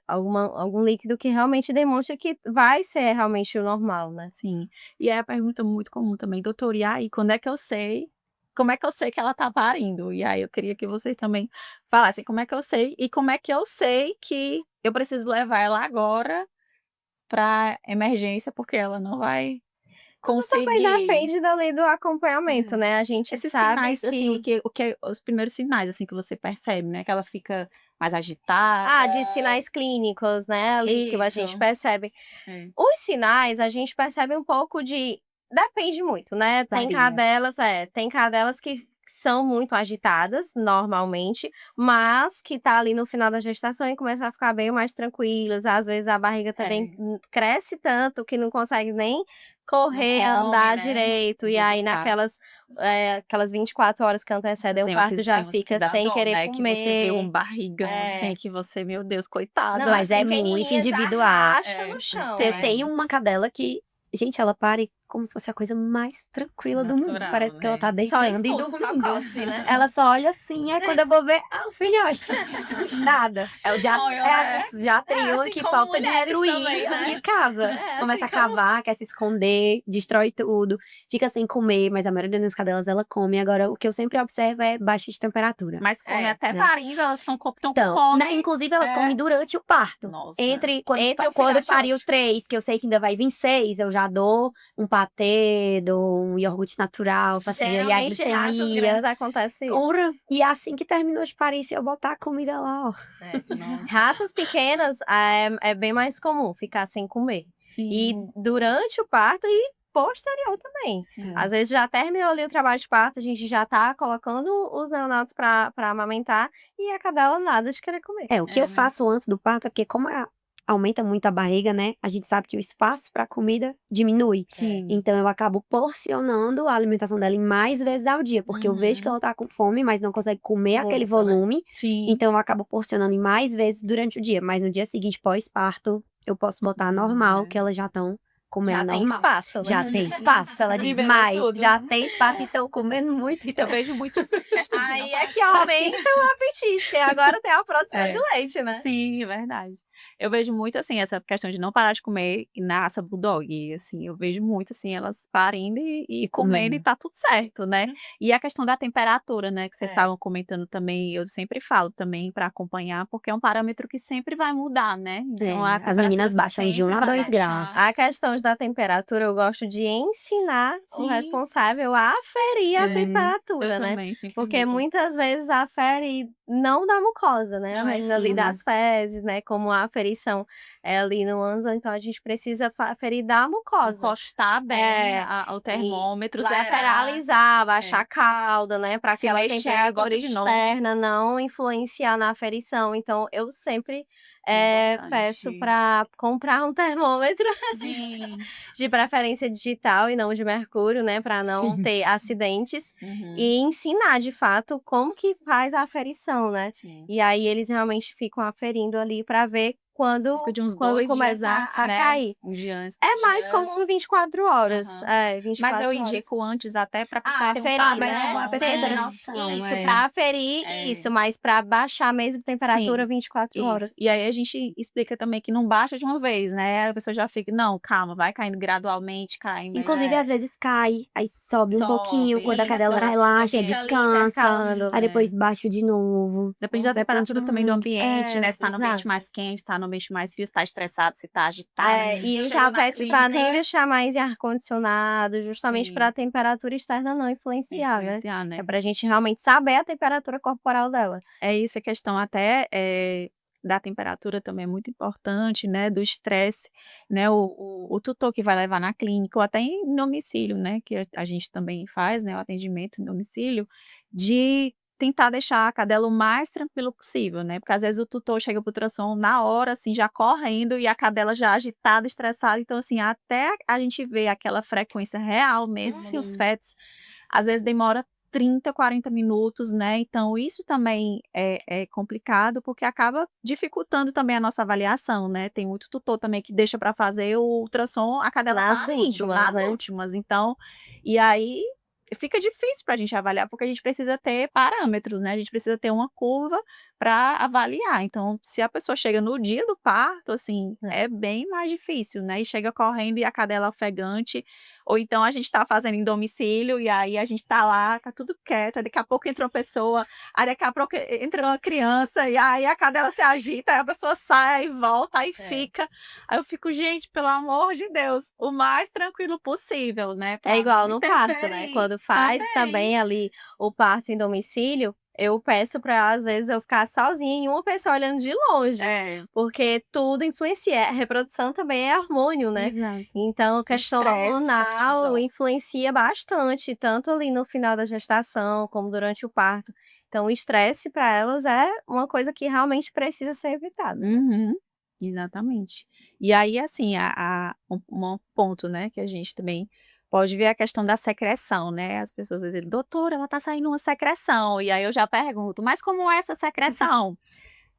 algum líquido que realmente demonstra que vai ser realmente o normal, né. Sim. E aí a pergunta muito comum também: "Doutora, e aí, quando é que eu sei como é que eu sei que ela tá parindo?". E aí eu queria que vocês também falassem como é que eu sei e como é que eu sei que eu preciso levar ela agora pra emergência, porque ela não vai Também conseguir. depende da lei do acompanhamento, né, a gente Esses sabe sinais, assim, que o que os primeiros sinais, assim, que você percebe, né, que ela fica mais agitada. de sinais clínicos, né, ali que a gente Isso. percebe. É. Os sinais a gente percebe um pouco de depende muito, né, Varia. tem cadelas que são muito agitadas, normalmente, mas que tá ali no final da gestação e começa a ficar bem mais tranquilas, às vezes a barriga também cresce tanto que não consegue nem correr, come, andar né, direito, no e dia do aí parto. aquelas 24 horas que antecedem o parto já fica dá sem dó, querer né, que você vê um comer. barrigão, É. assim, que você: "Meu Deus, coitada". Não, Mas é assim, muito pequenininhas, individual. arrasta no chão, Eu né. tenho uma cadela que, gente, ela pare como se fosse a coisa mais tranquila do mundo. Natural, Parece que ela tá né. Só deitando e expulsa, só dormindo. cospe, né. Ela só olha assim, aí quando eu vou ver, o filhote. Nada. É o Já sonho, né. já tem uma assim que como falta mulheres destruir também, a né. minha casa. É, Começa a assim como cavar, quer se esconder, destrói tudo, fica sem comer, mas a maioria das minhas cadelas ela come. Agora o que eu sempre observo é baixa de temperatura. Mas come até né. parindo, elas estão com Então, fome. inclusive elas É. comem durante o parto. Nossa. Entre Entre o quando filhote e pariu outro. 3, que eu sei que ainda vai vir 6, eu já dou um patê, dou um iogurte natural, faço a Geralmente raças glicemia. grandes acontece isso. Ora, e assim que terminou de parir, se eu botar a comida lá, ó. Nossa. Raças pequenas, é bem mais comum ficar sem comer. E Sim. durante o parto e posterior também. Sim. Às vezes já terminou ali o trabalho de parto, a gente já tá colocando os neonatos pra amamentar e a cadela nada de querer comer. O que eu faço antes do parto é porque como aumenta muito a barriga, né, a gente sabe que o espaço pra comida diminui. Sim. Então eu acabo porcionando a alimentação dela em mais vezes ao dia, porque eu vejo que ela tá com fome, mas não consegue comer aquele Muito, né. volume, Sim. então eu acabo porcionando em mais vezes durante o dia, mas no dia seguinte, pós-parto, eu posso botar normal, que elas já estão comendo Já tem normal. espaço, né. Já tem espaço, ela diz: Liberou "Mãe, tudo." já tem espaço e estão comendo muito, Eu então." vejo muito essa questão de Aí não é que aumenta o apetite, porque agora tem a produção de leite, né. Sim, é verdade. Eu vejo muito, assim, essa questão de não parar de comer na raça Bulldog, e assim, eu vejo muito, assim, elas parindo e comendo e tá tudo certo, né. E a questão da temperatura, né, que vocês estavam comentando também, eu sempre falo também pra acompanhar, porque é um parâmetro que sempre vai mudar, né. Então a As meninas temperatura baixam de 1 sempre a vai 2 graus. baixar. A questão da temperatura, eu gosto de ensinar o Sim. responsável a aferir a temperatura, Eu né. também sempre Porque digo. muitas vezes afere não da mucosa, né, Não, mas ali sim. das fezes, né, como a aferição é ali no ânus, então a gente precisa aferir da mucosa. Encostar bem o termômetro, zerar. Lateralizar, baixar a cauda, né, para Se aquela mexer, temperatura bota de novo. externa não influenciar na aferição. Então eu sempre peço Importante. para comprar um termômetro, Sim. de preferência digital e não de mercúrio, né, para não Sim. ter acidentes, Uhum. e ensinar de fato como que faz a aferição, né. Sim. E aí eles realmente ficam aferindo ali para ver quando Cerca de uns quando 2 dias começa antes, a né, cair. um dia antes É dos mais dias. comum 24 horas. Aham. É, Mas eu 24 horas. indico antes até pra pessoa ter um Aferir, mas né. a padrão, pessoa ter né. noção, Isso, é. pra aferir, É. isso, mas pra baixar mesmo temperatura Sim, 24 isso. horas. E aí a gente explica também que não baixa de uma vez, né, a pessoa já fica: "Não, calma, vai caindo gradualmente, caindo, aí já Inclusive, às vezes cai, aí sobe um pouquinho, sobe, quando a cadela isso. relaxa, Fica ali descansa, intercalando. aí depois baixa de novo. Depende da Depende temperatura também do muito. ambiente, né, se tá no ambiente exato. mais quente, se tá no ambiente mais frio, se tá estressado, se tá agitado. E então Chegou eu na peço pra nem clínica deixar mais em ar-condicionado, justamente pra sim, temperatura externa não influenciar, né. influenciar, É né. pra gente realmente saber a temperatura corporal dela. É isso, a questão até, da temperatura também é muito importante, né, do estresse, né, o tutor que vai levar na clínica ou até em domicílio, né, que a gente também faz, né, o atendimento em domicílio, de tentar deixar a cadela o mais tranquilo possível, né, porque às vezes o tutor chega para o ultrassom na hora, assim, já correndo e a cadela já agitada, estressada, então assim, até a gente ver aquela frequência real mesmo, se os fetos, às vezes demora 30, 40 minutos, né, então isso também é complicado, porque acaba dificultando também a nossa avaliação, né, tem muito tutor também que deixa para fazer o ultrassom, a cadela Nas tá indo, últimas, nas né. últimas, então e aí fica difícil para a gente avaliar, porque a gente precisa ter parâmetros, né, a gente precisa ter uma curva para avaliar, então se a pessoa chega no dia do parto, assim, é bem mais difícil, né, e chega correndo e a cadela ofegante, ou então a gente tá fazendo em domicílio, e aí a gente tá lá, tá tudo quieto, aí daqui a pouco entra uma pessoa, aí daqui a pouco entra uma criança, e aí a cadela se agita, aí a pessoa sai, volta, aí fica. Aí eu fico: "Gente, pelo amor de Deus, o mais tranquilo possível, né, É pra igual não no parto, né, interferir". quando faz Também. também ali o parto em domicílio, eu peço pra às vezes eu ficar sozinha e uma pessoa olhando de longe, É, porque tudo influencia, a reprodução também é hormônio, né, exato. então a questão Estresse, hormonal cortisol. influencia bastante, tanto ali no final da gestação, como durante o parto. Então o estresse para elas é uma coisa que realmente precisa ser evitada. Uhum, exatamente. E aí, assim, um ponto, né, que a gente também pode ver é a questão da secreção, né, as pessoas dizem: "Doutora, ela tá saindo uma secreção", e aí eu já pergunto: "Mas como é essa secreção?".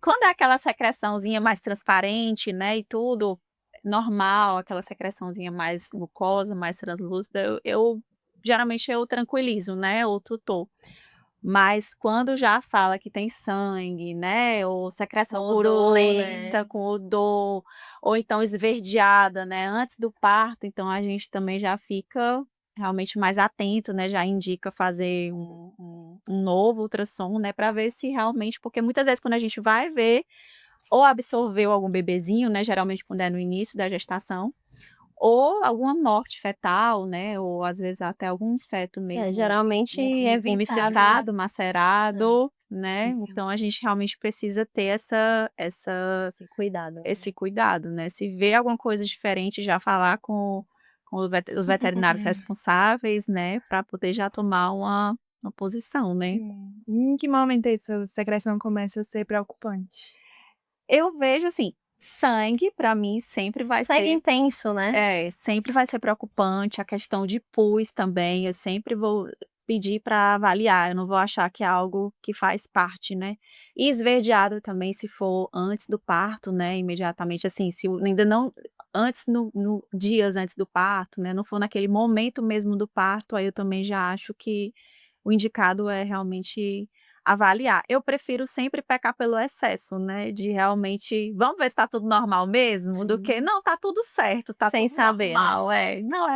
Quando é aquela secreçãozinha mais transparente, né, e tudo, normal, aquela secreçãozinha mais mucosa, mais translúcida, eu geralmente eu tranquilizo, né, o tutor. Mas quando já fala que tem sangue, né, ou Com secreção odor, né. purulenta, com odor, ou então esverdeada, né, antes do parto, então a gente também já fica realmente mais atento, né, já indica fazer um novo ultrassom, né, para ver se realmente porque muitas vezes quando a gente vai ver, ou absorveu algum bebezinho, né, geralmente quando é no início da gestação, ou alguma morte fetal, né, ou às vezes até algum feto mesmo Geralmente evitar, né. mumificado, macerado, né, então a gente realmente precisa ter Esse cuidado, né. esse cuidado, né, se vê alguma coisa diferente já falar com os veterinários responsáveis, né, para poder já tomar uma posição, né. Sim. Em que momento essa secreção começa a ser preocupante? Eu vejo assim, sangue para mim sempre vai Sangue ser intenso, né. sempre vai ser preocupante, a questão de pus também, eu sempre vou pedir para avaliar, eu não vou achar que é algo que faz parte, né. E esverdeado também se for antes do parto, né, imediatamente, assim, se o ainda não antes no dias antes do parto, né, não for naquele momento mesmo do parto, aí eu também já acho que o indicado é realmente avaliar. Eu prefiro sempre pecar pelo excesso, né, de realmente vamos ver se tá tudo normal mesmo, do que Sim. não, tá tudo certo, tá Sem tudo saber, né. normal. Não,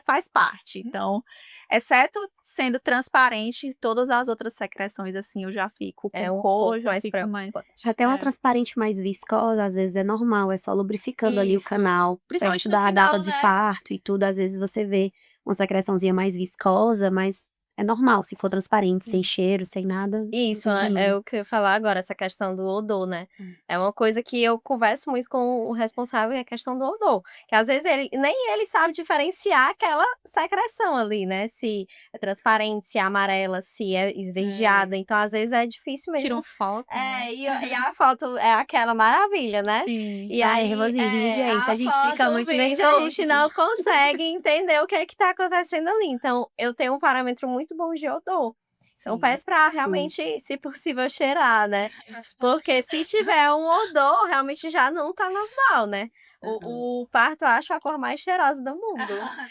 faz parte. Então, exceto sendo transparente, todas as outras secreções, assim, eu já fico com É um cor, pouco já mais fico mais preocupante. Até uma transparente mais viscosa, às vezes é normal, é só lubrificando ali o Isso, canal, principalmente perto no da data final, de né. parto e tudo, às vezes você vê uma secreçãozinha mais viscosa, mas é normal, se for transparente, sem cheiro, sem nada. Isso, não precisa é não. o que eu ia falar agora, essa questão do odor, né. É uma coisa que eu converso muito com o responsável, é a questão do odor, que às vezes nem ele sabe diferenciar aquela secreção ali, né, se é transparente, se é amarela, se é esverdeada, então às vezes é difícil mesmo. Tiram foto, né? E a foto é aquela maravilha, né. Sim. E Dá aí, nervosismo, gente, a gente fica foto muito vindo, a nervoso. gente não consegue entender o que é que tá acontecendo ali. Então, eu tenho um parâmetro muito bom de odor. Então, Sim. peço pra Sim. realmente, se possível, cheirar, né? Porque se tiver um odor, realmente já não tá normal, né? O parto, eu acho a cor mais cheirosa do mundo.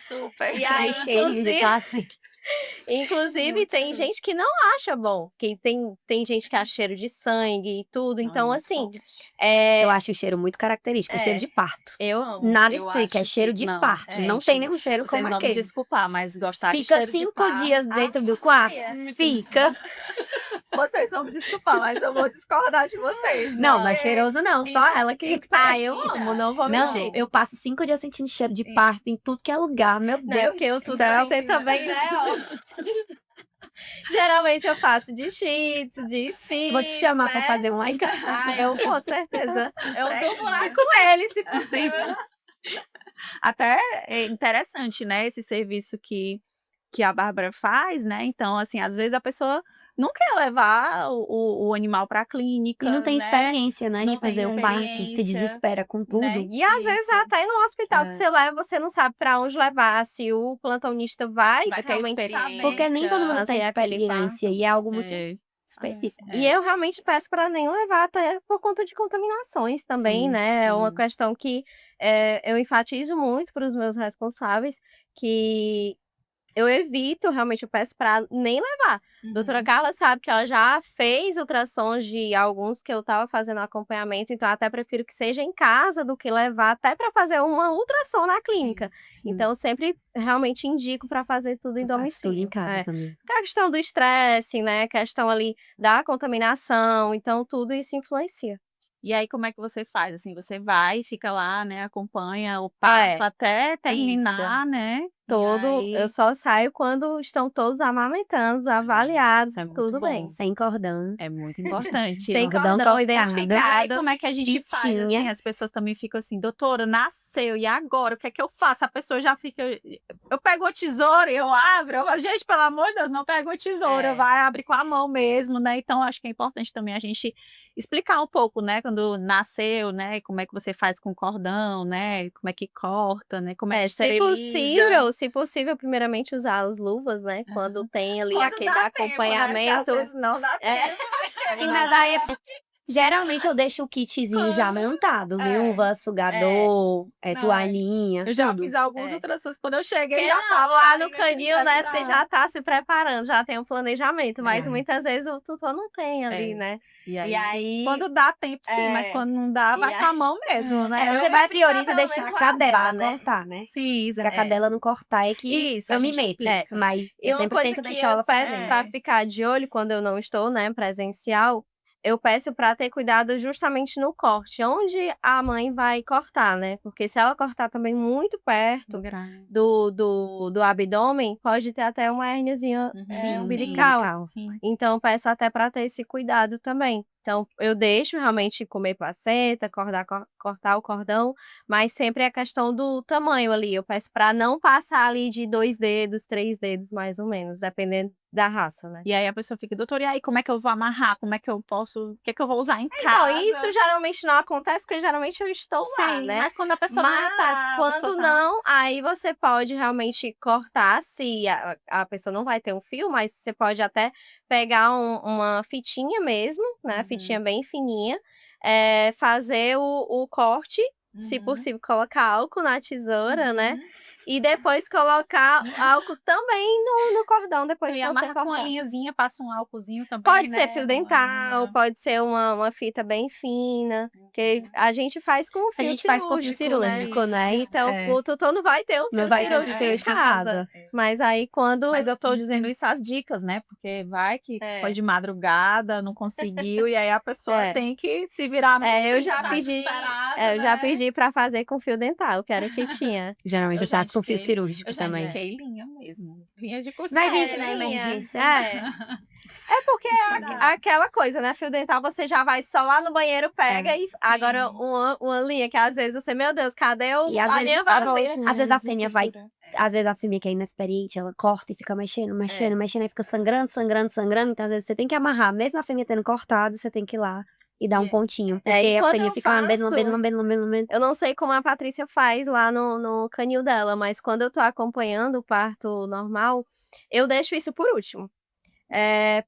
Super. E aí, Três cheiros de classe. inclusive, Muito tem bom. gente que não acha bom. Que tem gente que acha cheiro de sangue e tudo. Então, Muito assim, bom. Eu acho o cheiro muito característico, o cheiro de parto. eu amo. Nada Eu explica, é acho cheiro que de não, parto. Não gente, tem nenhum cheiro Vocês como vão me aquele. desculpar, mas gostar de Fica cheiro de 5 parto... dias dentro do quarto? Fica. Vocês vão me desculpar, mas eu vou discordar de vocês. Não, não é cheiroso não, só ela que... Eu amo, não vou Não, mentir. eu passo 5 dias sentindo cheiro de parto em tudo que é lugar, meu Não, Deus. porque eu do tudo céu. você também, né? Geralmente eu faço de shih tzu, de spitz, Vou te chamar pra né? fazer um like. Eu com certeza. Eu durmo lá com ele, se possível. Até é interessante, né, esse serviço que a Bárbara faz, né, então, assim, às vezes a pessoa não quer levar o animal pra clínica, E não tem né, experiência, né, de não tem fazer um parto, se experiência, desespera com né, tudo. E às vezes isso. até no hospital que É. você leva, você não sabe pra onde levar, se o plantonista vai Vai ter realmente experiência. saber. Porque nem todo mundo fazer tem aquele experiência e é algo muito É. específico. E eu realmente peço para nem levar, até por conta de contaminações também, Sim, né? É uma sim. questão que eu enfatizo muito para os meus responsáveis, que eu evito, realmente, eu peço para nem levar. Doutora Carla sabe que ela já fez ultrassons de alguns que eu estava fazendo acompanhamento, então até prefiro que seja em casa do que levar até para fazer uma ultrassom na clínica. Sim. Então, eu sempre realmente indico para fazer tudo em Eu faço tudo em domicílio. casa também. A questão do estresse, né? A questão ali da contaminação, então tudo isso influencia. E aí como é que você faz, assim, você vai, fica lá, né, acompanha o parto até terminar, né, Eu só saio quando estão todos amamentando, avaliados, isso é muito tudo bom. bem. Sem cordão. É muito importante. Sem Cordão cordão cortado. identificado. E aí como é que a gente faz, assim, Fitinha. as pessoas também ficam assim: "Doutora, nasceu, e agora? O que é que eu faço?" A pessoa já fica eu pego a tesoura e eu abro, eu falo: "Gente, pelo amor de Deus, não pega a tesoura, vai, abre com a mão mesmo", né. Então acho que é importante também a gente explicar um pouco, né, quando nasceu, né, como é que você faz com o cordão, né, como é que corta, né, como é que Se possível, primeiramente usar as luvas, né, quando tem ali Quando aquele dá tempo, né, porque acompanhamento. às vezes não dá tempo. Ainda daí, geralmente eu deixo o kitzinho já montado, luva, sugador, Não, toalhinha, Eu já tudo. fiz alguns ultrassons, quando eu cheguei Porque já não, tava lá ali no na canil, né, você atividade. já tá se preparando, já tem um planejamento, mas Já. muitas vezes o tutor não tem ali, né. E E aí quando dá tempo sim, mas quando não dá, vai com a mão mesmo, né. Você vai prioriza deixar a pelo menos cadela lavar, né? cortar, né? Sim, Se a cadela não cortar é que Isso, a eu me gente meto. explica. Mas E eu uma sempre coisa tento que deixar eu ela peço fazer. pra ficar de olho quando eu não estou, né, presencial, eu peço pra ter cuidado justamente no corte, onde a mãe vai cortar, né, porque se ela cortar também muito perto do abdômen, pode ter até uma hérniazinha umbilical. Sim. Então, peço até para ter esse cuidado também. Então, eu deixo realmente comer placenta, cortar o cordão, mas sempre é a questão do tamanho ali. Eu peço para não passar ali de 2 dedos, 3 dedos, mais ou menos, dependendo da raça, né. E aí a pessoa fica: "Doutora, e aí como é que eu vou amarrar? Como é que eu posso o que é que eu vou usar em Então, casa?" isso geralmente não acontece, porque geralmente eu estou lá, Sim, né. mas quando a pessoa não Mas tá, a quando pessoa tá não, aí você pode realmente cortar, se a pessoa não vai ter um fio, mas você pode até pegar uma fitinha mesmo, né, fitinha bem fininha, fazer o corte, se possível colocar álcool na tesoura, né, e depois colocar álcool também no cordão, depois e que você amarra com a cortar. linhazinha, passa um álcoolzinho também, Pode né, ser fio dental, pode ser uma fita bem fina, que a gente faz com A fio gente faz com fio cirúrgico, né? Então, É. o tutor não vai ter o Não fio vai ter o cirúrgico fio em de casa. casa. Mas aí quando Mas eu tô dizendo isso as dicas, né, porque vai que foi de madrugada, não conseguiu, e aí a pessoa tem que se virar eu mesmo, já tá pedi desesperada, eu já né. pedi pra fazer com fio dental, eu quero fitinha. Geralmente eu já com fios pratiquei. cirúrgicos Eu também. pratiquei linha mesmo. Linha de Mas a gente, costura. na linha, emergência. É porque aquela coisa, né? Fio dental, você já vai só lá no banheiro, pega e. Agora, uma linha que às vezes você, meu Deus, cadê E às a vezes, linha vazia? às vezes a fêmea vai. costura. Às vezes a fêmea que é inexperiente, ela corta e fica mexendo, mexendo, mexendo, aí fica sangrando, sangrando, sangrando. Então, às vezes, você tem que amarrar. Mesmo a fêmea tendo cortado, você tem que ir lá e dar um pontinho. Porque e a quando fêmea eu fica lambendo, faço- lambendo, lambendo, lambendo, lambendo. Eu não sei como a Patrícia faz lá no canil dela, mas quando eu tô acompanhando o parto normal, eu deixo isso por último.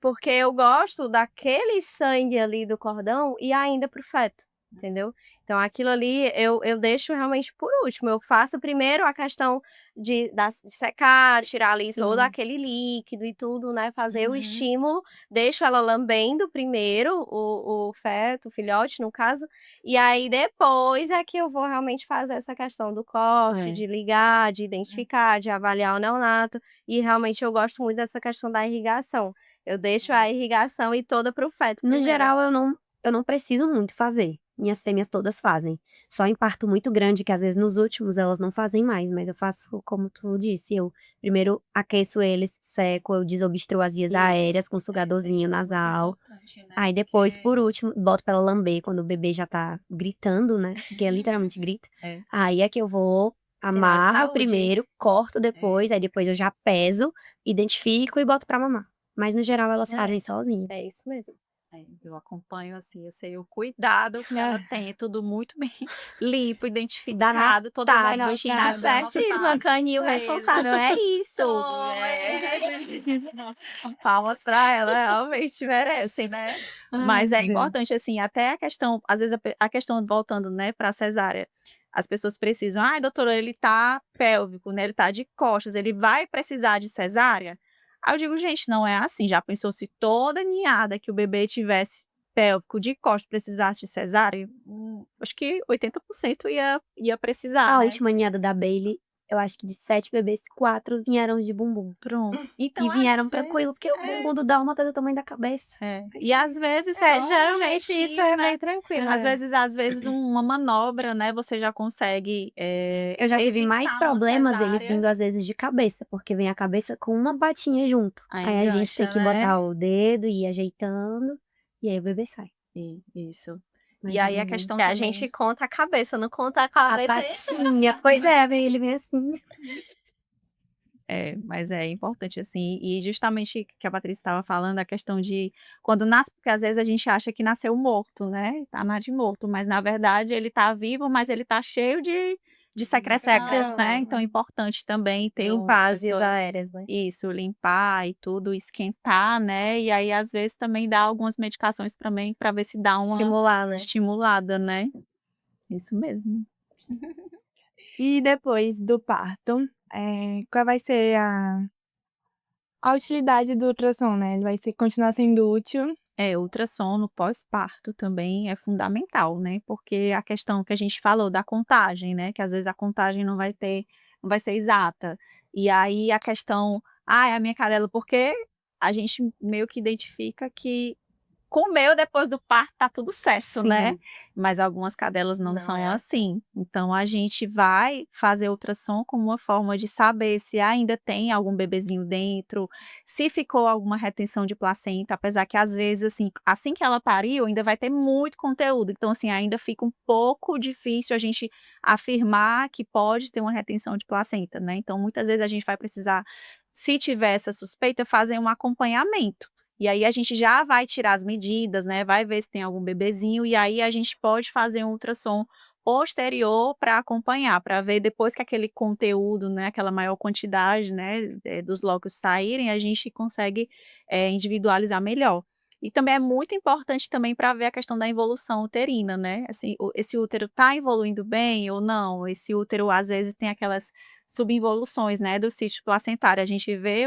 Porque eu gosto daquele sangue ali do cordão e ainda pro feto, entendeu? Então aquilo ali eu deixo realmente por último. Eu faço primeiro a questão de secar, tirar ali todo Sim. aquele líquido e tudo, né? Fazer o Uhum. estímulo, deixo ela lambendo primeiro o feto, o filhote, no caso, e aí depois é que eu vou realmente fazer essa questão do corte, É. de ligar, de identificar, de avaliar o neonato. E realmente eu gosto muito dessa questão da irrigação. Eu deixo a irrigação e toda pro feto No primeiro. geral, eu não preciso muito fazer. Minhas fêmeas todas fazem. Só em parto muito grande, que às vezes nos últimos elas não fazem mais, mas eu faço como tu disse. Eu primeiro aqueço eles, seco, eu desobstruo as vias aéreas com sugadorzinho nasal. Aí depois, por último, boto pra ela lamber quando o bebê já tá gritando, né? Porque literalmente grita. É. Aí é que eu vou, Sinal de amarro saúde. primeiro, corto depois, aí depois eu já peso, identifico e boto pra mamar. Mas no geral elas fazem sozinhas. É isso mesmo. Eu acompanho, assim, eu sei o cuidado que ela tem, tudo muito bem limpo, identificado, todas as Anotado, rotinas Tá certíssima, canil responsável, é isso. Palmas pra ela, realmente merecem, né? Mas é Deus. importante, assim, até a questão, às vezes a questão voltando, né, pra cesárea, as pessoas precisam, ai, doutora, ele tá pélvico, né, ele tá de costas, ele vai precisar de cesárea? Aí eu digo, gente, não é assim, já pensou se toda ninhada que o bebê tivesse pélvico de costas precisasse de cesárea? Acho que 80% ia precisar, A né? última ninhada da Bailey, eu acho que de 7 bebês, 4 vieram de bumbum. Pronto. E Então, vieram às vezes, tranquilo, porque o bumbum do dálmata é do tamanho da cabeça. e às vezes só um Geralmente isso jeitinho, é né? bem tranquilo. Às vezes uma manobra, né, você já consegue Eu já tive mais evitar uma problemas eles cesárea. vindo às vezes de cabeça, porque vem a cabeça com uma patinha junto. Aí Aí a gente tem engancha, que né? botar o dedo e ir ajeitando, e aí o bebê sai. Isso. Mas E aí a bumbum. questão Que a também... gente conta a cabeça, não conta a A cabeça. patinha, pois é, ele vem assim. Mas é importante, assim, e justamente que a Patrícia estava falando, a questão de quando nasce, porque às vezes a gente acha que nasceu morto, né? Tá de morto, mas na verdade ele tá vivo, mas ele tá cheio de secreções, né? Então é importante também ter Limpar as vias aéreas, né? isso, limpar e tudo, esquentar, né? E aí, às vezes, também dá algumas medicações também para ver se dá uma Estimular, né? estimulada, né? Isso mesmo. E depois do parto, qual vai ser a utilidade do ultrassom, né? Ele vai continuar sendo útil. Ultrassom no pós-parto também é fundamental, né? Porque a questão que a gente falou da contagem, né? Que às vezes a contagem não vai ser exata. E aí a questão, a minha cadela, porque a gente meio que identifica que comeu depois do parto, tá tudo certo, né? Sim. Mas algumas cadelas não Não são é assim. Então a gente vai fazer ultrassom como uma forma de saber se ainda tem algum bebezinho dentro, se ficou alguma retenção de placenta, apesar que às vezes, assim que ela pariu, ainda vai ter muito conteúdo. Então, assim, ainda fica um pouco difícil a gente afirmar que pode ter uma retenção de placenta, né? Então, muitas vezes a gente vai precisar, se tiver essa suspeita, fazer um acompanhamento. E aí a gente já vai tirar as medidas, né, vai ver se tem algum bebezinho, e aí a gente pode fazer um ultrassom posterior para acompanhar, para ver depois que aquele conteúdo, né, aquela maior quantidade, né, dos lóculos saírem, a gente consegue, individualizar melhor. E também é muito importante também para ver a questão da involução uterina, né, assim, esse útero está evoluindo bem ou não, esse útero às vezes tem aquelas subinvoluções, né, do sítio placentário, a gente vê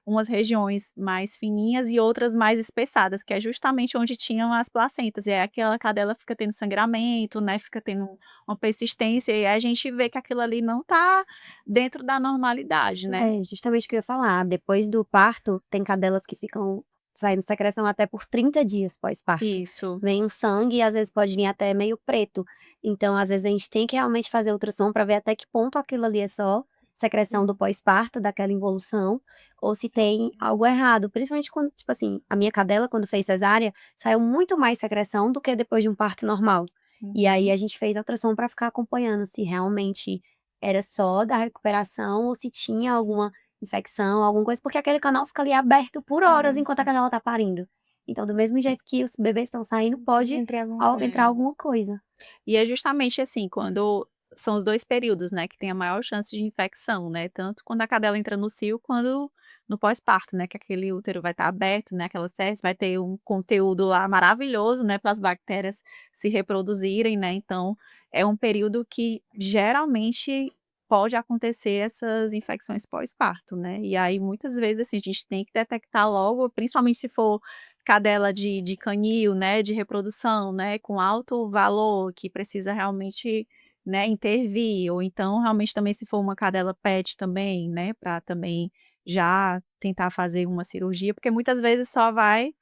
umas regiões mais fininhas e outras mais espessadas, que é justamente onde tinham as placentas, e aí aquela cadela fica tendo sangramento, né, fica tendo uma persistência, e aí a gente vê que aquilo ali não tá dentro da normalidade, né. É justamente o que eu ia falar. Depois do parto, tem cadelas que ficam saindo secreção até por 30 dias pós-parto. Isso. Vem um sangue e às vezes pode vir até meio preto. Então, às vezes, a gente tem que realmente fazer ultrassom para ver até que ponto aquilo ali é só secreção do pós-parto, daquela involução, ou se tem algo errado. Principalmente quando, tipo assim, a minha cadela, quando fez cesárea, saiu muito mais secreção do que depois de um parto normal. E aí a gente fez a ultrassom para ficar acompanhando se realmente era só da recuperação ou se tinha alguma infecção, alguma coisa, porque aquele canal fica ali aberto por horas enquanto a cadela tá parindo. Então, do mesmo jeito que os bebês estão saindo, pode entrar alguma coisa. E é justamente assim, quando são os 2 períodos, né, que tem a maior chance de infecção, né, tanto quando a cadela entra no cio, quando no pós-parto, né, que aquele útero vai estar aberto, né, aquela sepse, vai ter um conteúdo lá maravilhoso, né, para as bactérias se reproduzirem, né, então é um período que geralmente pode acontecer essas infecções pós-parto, né, e aí muitas vezes, assim, a gente tem que detectar logo, principalmente se for cadela de canil, né, de reprodução, né, com alto valor, que precisa realmente, né, intervir, ou então realmente também se for uma cadela PET também, né, para também já tentar fazer uma cirurgia, porque muitas vezes só vai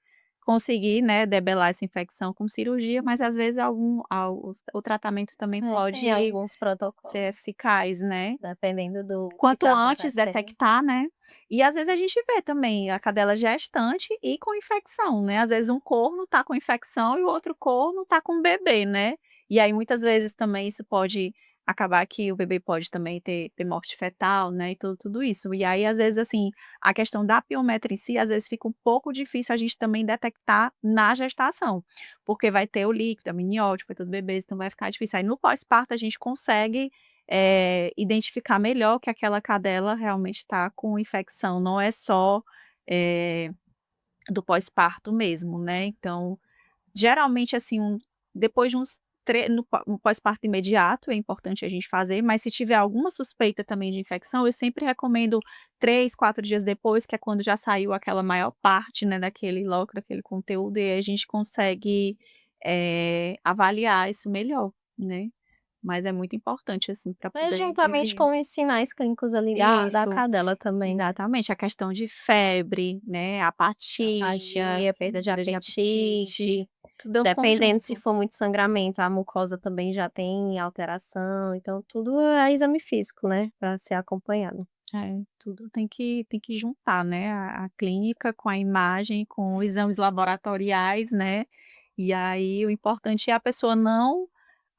conseguir, né, debelar essa infecção com cirurgia, mas às vezes o tratamento também pode Tem alguns ter protocolos, eficaz, né. dependendo do que Quanto tá antes acontecendo. detectar, né. E às vezes a gente vê também a cadela gestante e com infecção, né, às vezes um corno tá com infecção e o outro corno tá com bebê, né. E aí muitas vezes também isso pode acabar que o bebê pode também ter morte fetal, né, e tudo isso. E aí às vezes, assim, a questão da piometra em si, às vezes fica um pouco difícil a gente também detectar na gestação, porque vai ter o líquido amniótico para todos os bebês, então vai ficar difícil. Aí no pós-parto a gente consegue identificar melhor que aquela cadela realmente está com infecção, não é só, eh, do pós-parto mesmo, né. Então, geralmente, assim, depois de uns no pós-parto imediato é importante a gente fazer, mas se tiver alguma suspeita também de infecção, eu sempre recomendo 3, 4 dias depois, que é quando já saiu aquela maior parte, né, daquele loco, daquele conteúdo, e aí a gente consegue, avaliar isso melhor, né. Mas é muito importante, assim, para Mas poder juntamente prevenir. com os sinais clínicos ali da Isso, cadela também. exatamente, a questão de febre, né, apatia, Apatia, perda de apetite. tudo é um Dependendo se conjunto. for muito sangramento, a mucosa também já tem alteração, então tudo é exame físico, né, pra ser acompanhado. É, tudo tem que juntar, né, a clínica com a imagem, com os exames laboratoriais, né, e aí o importante é a pessoa não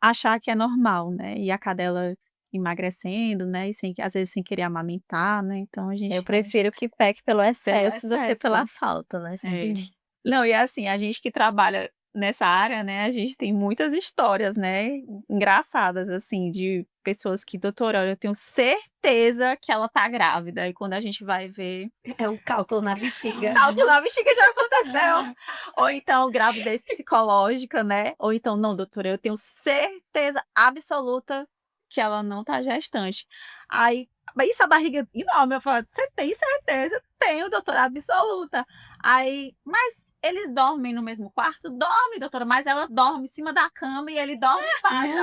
achar que é normal, né, e a cadela emagrecendo, né, e às vezes sem querer amamentar, né, então a Eu gente prefiro que peque pelo excesso do que pela excesso. falta, né, É. sempre. Não, e assim, a gente que trabalha nessa área, né, a gente tem muitas histórias, né, engraçadas, assim, de pessoas que: "Doutora, olha, eu tenho certeza que ela tá grávida", e quando a gente vai ver, É um cálculo na bexiga. cálculo na bexiga já aconteceu. Ou então gravidez psicológica, né, ou então: "Não, doutora, eu tenho certeza absoluta que ela não tá gestante". Aí, isso a barriga enorme, eu falo: "Você tem certeza?". "Tenho, doutora, absoluta". Aí: "Mas eles dormem no mesmo quarto?". "Dorme, doutora, mas ela dorme em cima da cama e ele dorme embaixo".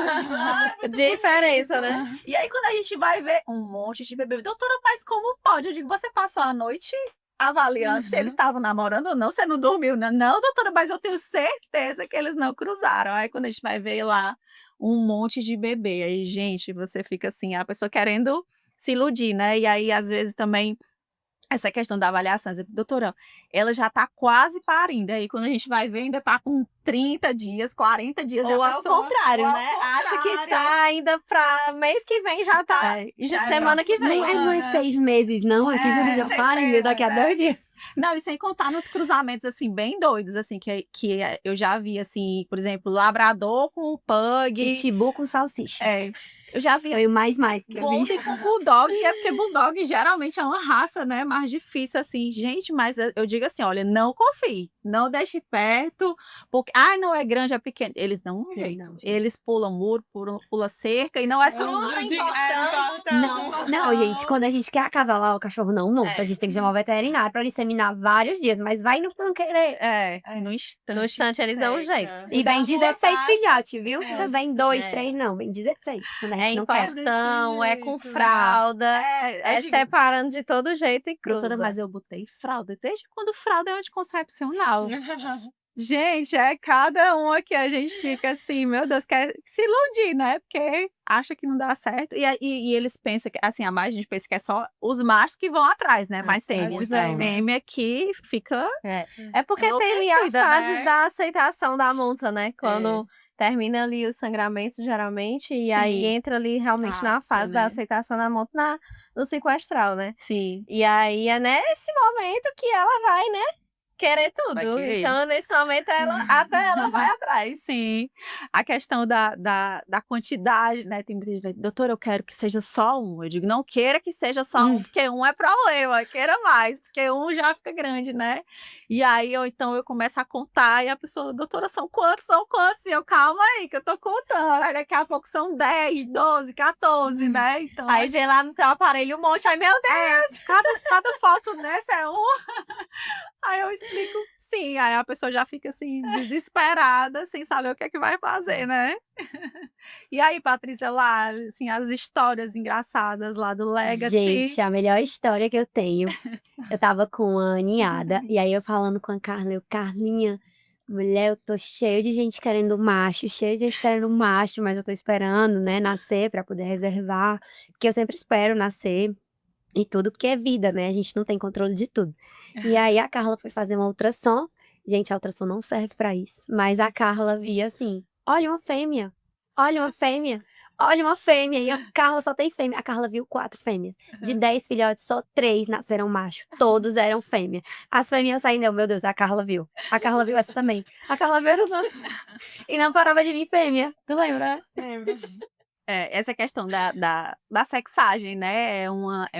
Diferença, né? E aí quando a gente vai ver um monte de bebê: "Doutora, mas como pode?". Eu digo: "Você passou a noite avaliando se eles estavam namorando ou não, você não dormiu, né?". "Não, doutora, mas eu tenho certeza que eles não cruzaram". Aí quando a gente vai ver lá, um monte de bebê, aí gente, você fica assim, a pessoa querendo se iludir, né, e aí às vezes também essa questão da avaliação, exemplo: "Doutora, ela já tá quase parindo", aí quando a gente vai ver ainda tá com 30 dias, 40 dias e a Ou ao pessoa contrário, ou ao né, acha que contrário. tá ainda pra mês que vem, já tá Já é semana que próxima vem. Não é mais semana. 6 meses, não. Aqui Júlia já 6 para daqui a meses, 2 dias. Não, e sem contar nos cruzamentos, assim, bem doidos, assim, eu já vi, assim, por exemplo, labrador com pug. Pitbull com salsicha. É, eu já vi Foi o mais que eu vi. Golden com Bulldog, e é porque Bulldog geralmente é uma raça, né, mais difícil, assim. Gente, mas eu digo assim: "Olha, não confie, não deixe perto, porque "ai, não, é grande, é pequeno", eles dão um jeito. Não, gente. Eles pulam muro, pula cerca, e não é só Cruza de importante. Não, gente, quando a gente quer acasalar o cachorro não monta, a gente tem que chamar o veterinário pra ele seminar vários dias, mas vai não querer. No instante. No instante eles dão um jeito. E vem 16 filhotes, viu? É. Não vem 2, É. 3 não, vem 16. Quando a É não quero. importão, é com jeito. fralda, É, é separando de todo jeito e doutora, cruza. mas eu botei fralda. Desde quando fralda é anticoncepcional? Gente, é cada uma que a gente fica assim, meu Deus, quer se iludir, né? Porque acha que não dá certo. E eles pensam que, assim, a gente pensa que é só os machos que vão atrás, né? As Mas tem fêmeas muita vão. fêmea que fica É porque tem ali a enlouquecida, fase né? da aceitação da monta, né, quando termina ali o sangramento, geralmente, e aí Sim. entra ali realmente na Rápido, fase da né? aceitação da monta no ciclo astral, né. Sim, E aí é nesse momento que ela vai, né, querer vai tudo. querer. Então nesse momento até ela vai atrás. Sim, a questão da quantidade, né, tem muita gente que vai: "Doutora, eu quero que seja só um", eu digo: "Não queira que seja só um, porque um é problema, queira mais, porque um já fica grande, né". E aí ou então eu começo a contar e a pessoa: "Doutora, são quantos? São quantos?" E eu: "Calma aí que eu tô contando", aí daqui a pouco são 10, 12, 14, né, então Aí vê lá no teu aparelho um monte, ai meu Deus! cada foto nessa é um. Aí eu explico sim, aí a pessoa já fica, assim, desesperada, sem saber o que é que vai fazer, né. E aí, Patrícia, lá, assim, as histórias engraçadas lá do Legacy. Gente, a melhor história que eu tenho, eu estava com a ninhada, e aí eu falando com a Carla, eu: "Carlinha, mulher, eu tô cheio de gente querendo macho, cheio de gente querendo macho, mas eu tô esperando, né, nascer pra poder reservar", porque eu sempre espero nascer e tudo, porque é vida, né, a gente não tem controle de tudo. E aí a Carla foi fazer uma ultrassom, gente, a ultrassom não serve pra isso, mas a Carla via assim: "Olha uma fêmea, olha uma fêmea, olha uma fêmea", e a Carla só tem fêmea. A Carla viu 4 fêmeas. De 10 filhotes, só 3 nasceram macho, todos eram fêmea. As fêmeas saindo, eu: "Meu Deus, a Carla viu essa também, a Carla viu essa também", e não parava de vir fêmea. Tu lembra, né? Lembro. Essa questão da sexagem, né, é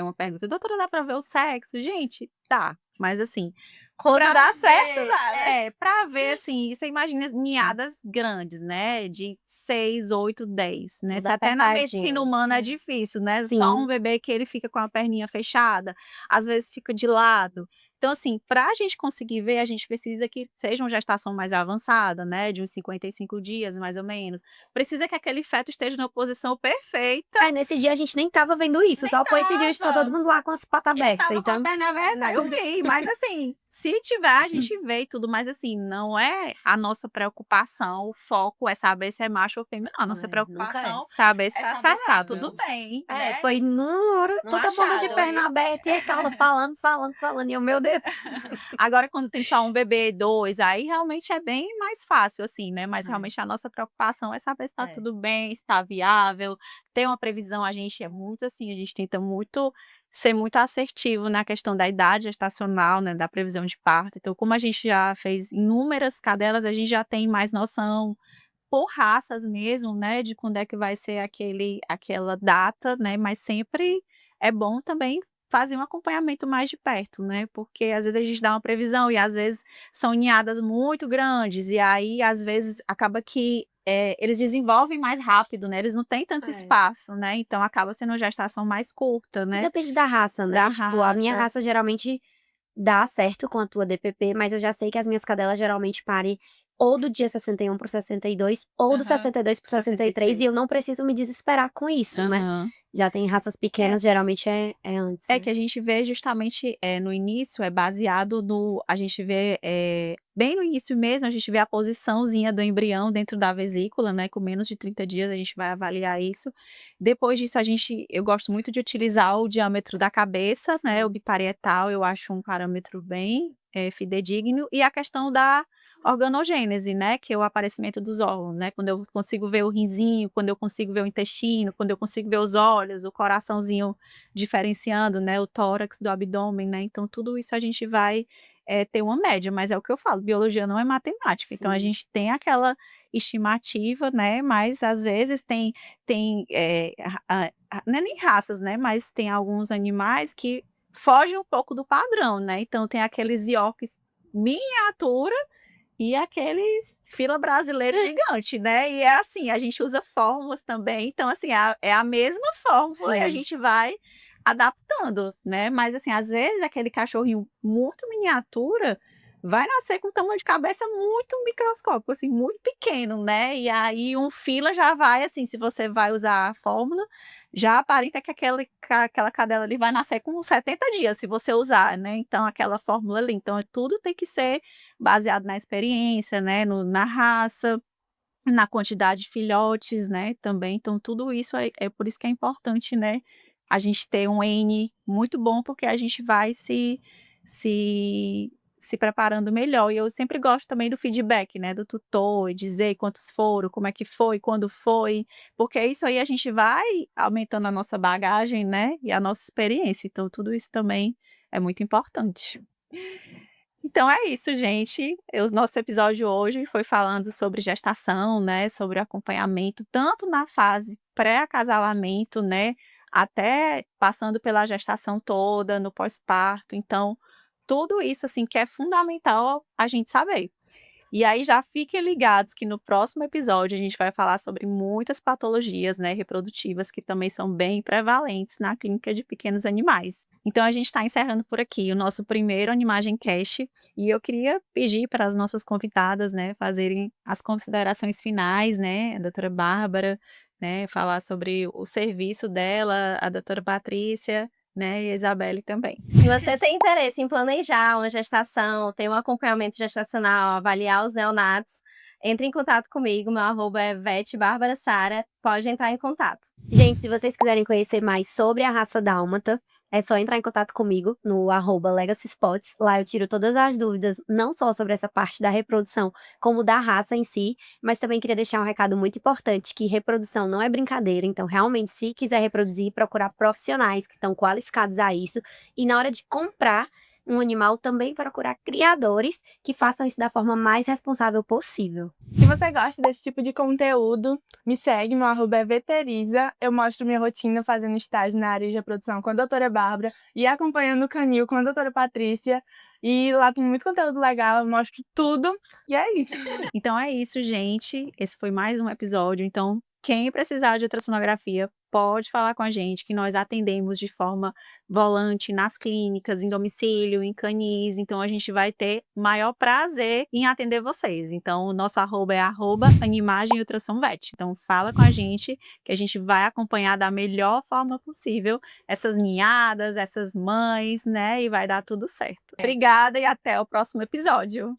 uma pergunta: "Doutora, dá pra ver o sexo?" Gente, dá, mas assim, Quando pra dá certo, ver dá, né. pra ver, assim, você imagina ninhadas grandes, né, de 6, 8, 10, né, Tudo se até na medicina apertadinho. humana é difícil, né, só um Sim. bebê que ele fica com a perninha fechada, às vezes fica de lado. Então, assim, pra gente conseguir ver, a gente precisa que seja uma gestação mais avançada, né, de uns 55 dias, mais ou menos. Precisa que aquele feto esteja numa posição perfeita. Aí nesse dia a gente nem estava vendo isso, só coincidiu de estar todo mundo lá com as patas Ele abertas, estava com a então perna aberta, eu vi, mas assim, se tiver a gente vê e tudo, mas assim, não é a nossa preocupação, o foco é saber se é macho ou fêmea, não, a nossa nunca é. preocupação Saber se é tá saber se tá saudável. tudo bem, É, né. foi numa hora, Num toda bunda de achado. perna aberta e a Carla falando, falando, falando, e eu: "Meu Deus". Agora quando tem só um bebê, 2, aí realmente é bem mais fácil, assim, né, mas É. realmente a nossa preocupação é saber se tá É. tudo bem, se tá viável, ter uma previsão, a gente é muito assim, a gente tenta muito ser muito assertivo na questão da idade gestacional, né, da previsão de parto, então como a gente já fez inúmeras cadelas, a gente já tem mais noção, por raças mesmo, né, de quando é que vai ser aquela data, né, mas sempre é bom também fazer um acompanhamento mais de perto, né, porque às vezes a gente dá uma previsão e às vezes são ninhadas muito grandes, e aí às vezes acaba que, eles desenvolvem mais rápido, né, eles não têm tanto É. espaço, né, então acaba sendo uma gestação mais curta, né, Depende da raça, né, da tipo, a minha raça. raça geralmente dá certo com a tua DPP, mas eu já sei que as minhas cadelas geralmente parem ou do dia 61 para o 62 ou do Aham. 62 para o 63 e eu 63. não preciso me desesperar com isso, né. Aham. Já tem raças É. pequenas, geralmente é antes, É né. que a gente vê justamente, no início é baseado no a gente vê, bem no início mesmo, a gente vê a posiçãozinha do embrião dentro da vesícula, né, com menos de 30 dias a gente vai avaliar isso. Depois disso eu gosto muito de utilizar o diâmetro da cabeça, né, o biparietal, eu acho um parâmetro bem, fidedigno, e a questão da organogênese, né, que é o aparecimento dos órgãos, né, quando eu consigo ver o rinzinho, quando eu consigo ver o intestino, quando eu consigo ver os olhos, o coraçãozinho diferenciando, né, o tórax do abdômen, né, então tudo isso a gente vai, ter uma média, mas é o que eu falo, biologia não é matemática, então a Sim. gente tem aquela estimativa, né, mas às vezes tem, não é nem raças, né, mas tem alguns animais que fogem um pouco do padrão, né, então tem aqueles Yorks miniatura e aqueles fila brasileiro gigante, né, e é assim, a gente usa fórmulas também, então assim, é a mesma fórmula e a Sim. gente vai adaptando, né, mas assim, às vezes aquele cachorrinho muito miniatura, vai nascer com um tamanho de cabeça muito microscópico, assim, muito pequeno, né, e aí um fila já vai, assim, se você vai usar a fórmula, já aparenta que aquela cadela ali vai nascer com 70 dias, se você usar, né, então aquela fórmula ali. Então tudo tem que ser baseado na experiência, né, na raça, na quantidade de filhotes, né, também. Então tudo isso é por isso que é importante, né, a gente ter um N muito bom, porque a gente vai se se preparando melhor. E eu sempre gosto também do feedback, né, do tutor, e dizer quantos foram, como é que foi, quando foi, porque isso aí a gente vai aumentando a nossa bagagem, né, e a nossa experiência. Então tudo isso também é muito importante. Então é isso, gente. O nosso episódio hoje foi falando sobre gestação, né, sobre acompanhamento, tanto na fase pré-acasalamento, né, até passando pela gestação toda, no pós-parto. Então, tudo isso, assim, que é fundamental a gente saber. E aí já fiquem ligados que no próximo episódio a gente vai falar sobre muitas patologias, né, reprodutivas que também são bem prevalentes na clínica de pequenos animais. Então a gente está encerrando por aqui o nosso primeiro Animagem Cast e eu queria pedir para as nossas convidadas, né, fazerem as considerações finais, né, a doutora Bárbara, né, falar sobre o serviço dela, a doutora Patrícia, né, e a Isabelle também. Se você tem interesse em planejar uma gestação, ter um acompanhamento gestacional, avaliar os neonatos, entre em contato comigo, meu arroba é vetbarbara.sara, pode entrar em contato. Gente, se vocês quiserem conhecer mais sobre a raça dálmata, é só entrar em contato comigo no arroba LegacySpots. Lá eu tiro todas as dúvidas, não só sobre essa parte da reprodução, como da raça em si, mas também queria deixar um recado muito importante, que reprodução não é brincadeira, então realmente, se quiser reproduzir, procurar profissionais que estão qualificados a isso, e na hora de comprar um animal, também procurar criadores que façam isso da forma mais responsável possível. Se você gosta desse tipo de conteúdo, me segue, meu arroba é veteriza. Eu mostro minha rotina fazendo estágio na área de reprodução com a doutora Bárbara e acompanhando o canil com a doutora Patrícia. E lá tem muito conteúdo legal, eu mostro tudo. E é isso. Então é isso, gente. Esse foi mais um episódio. Então, quem precisar de ultrassonografia, pode falar com a gente, que nós atendemos de forma volante nas clínicas, em domicílio, em canis. Então, a gente vai ter maior prazer em atender vocês. Então, o nosso arroba é arroba Animagem Ultrassom Vet. Então, fala com a gente, que a gente vai acompanhar da melhor forma possível essas ninhadas, essas mães, né? E vai dar tudo certo. Obrigada e até o próximo episódio.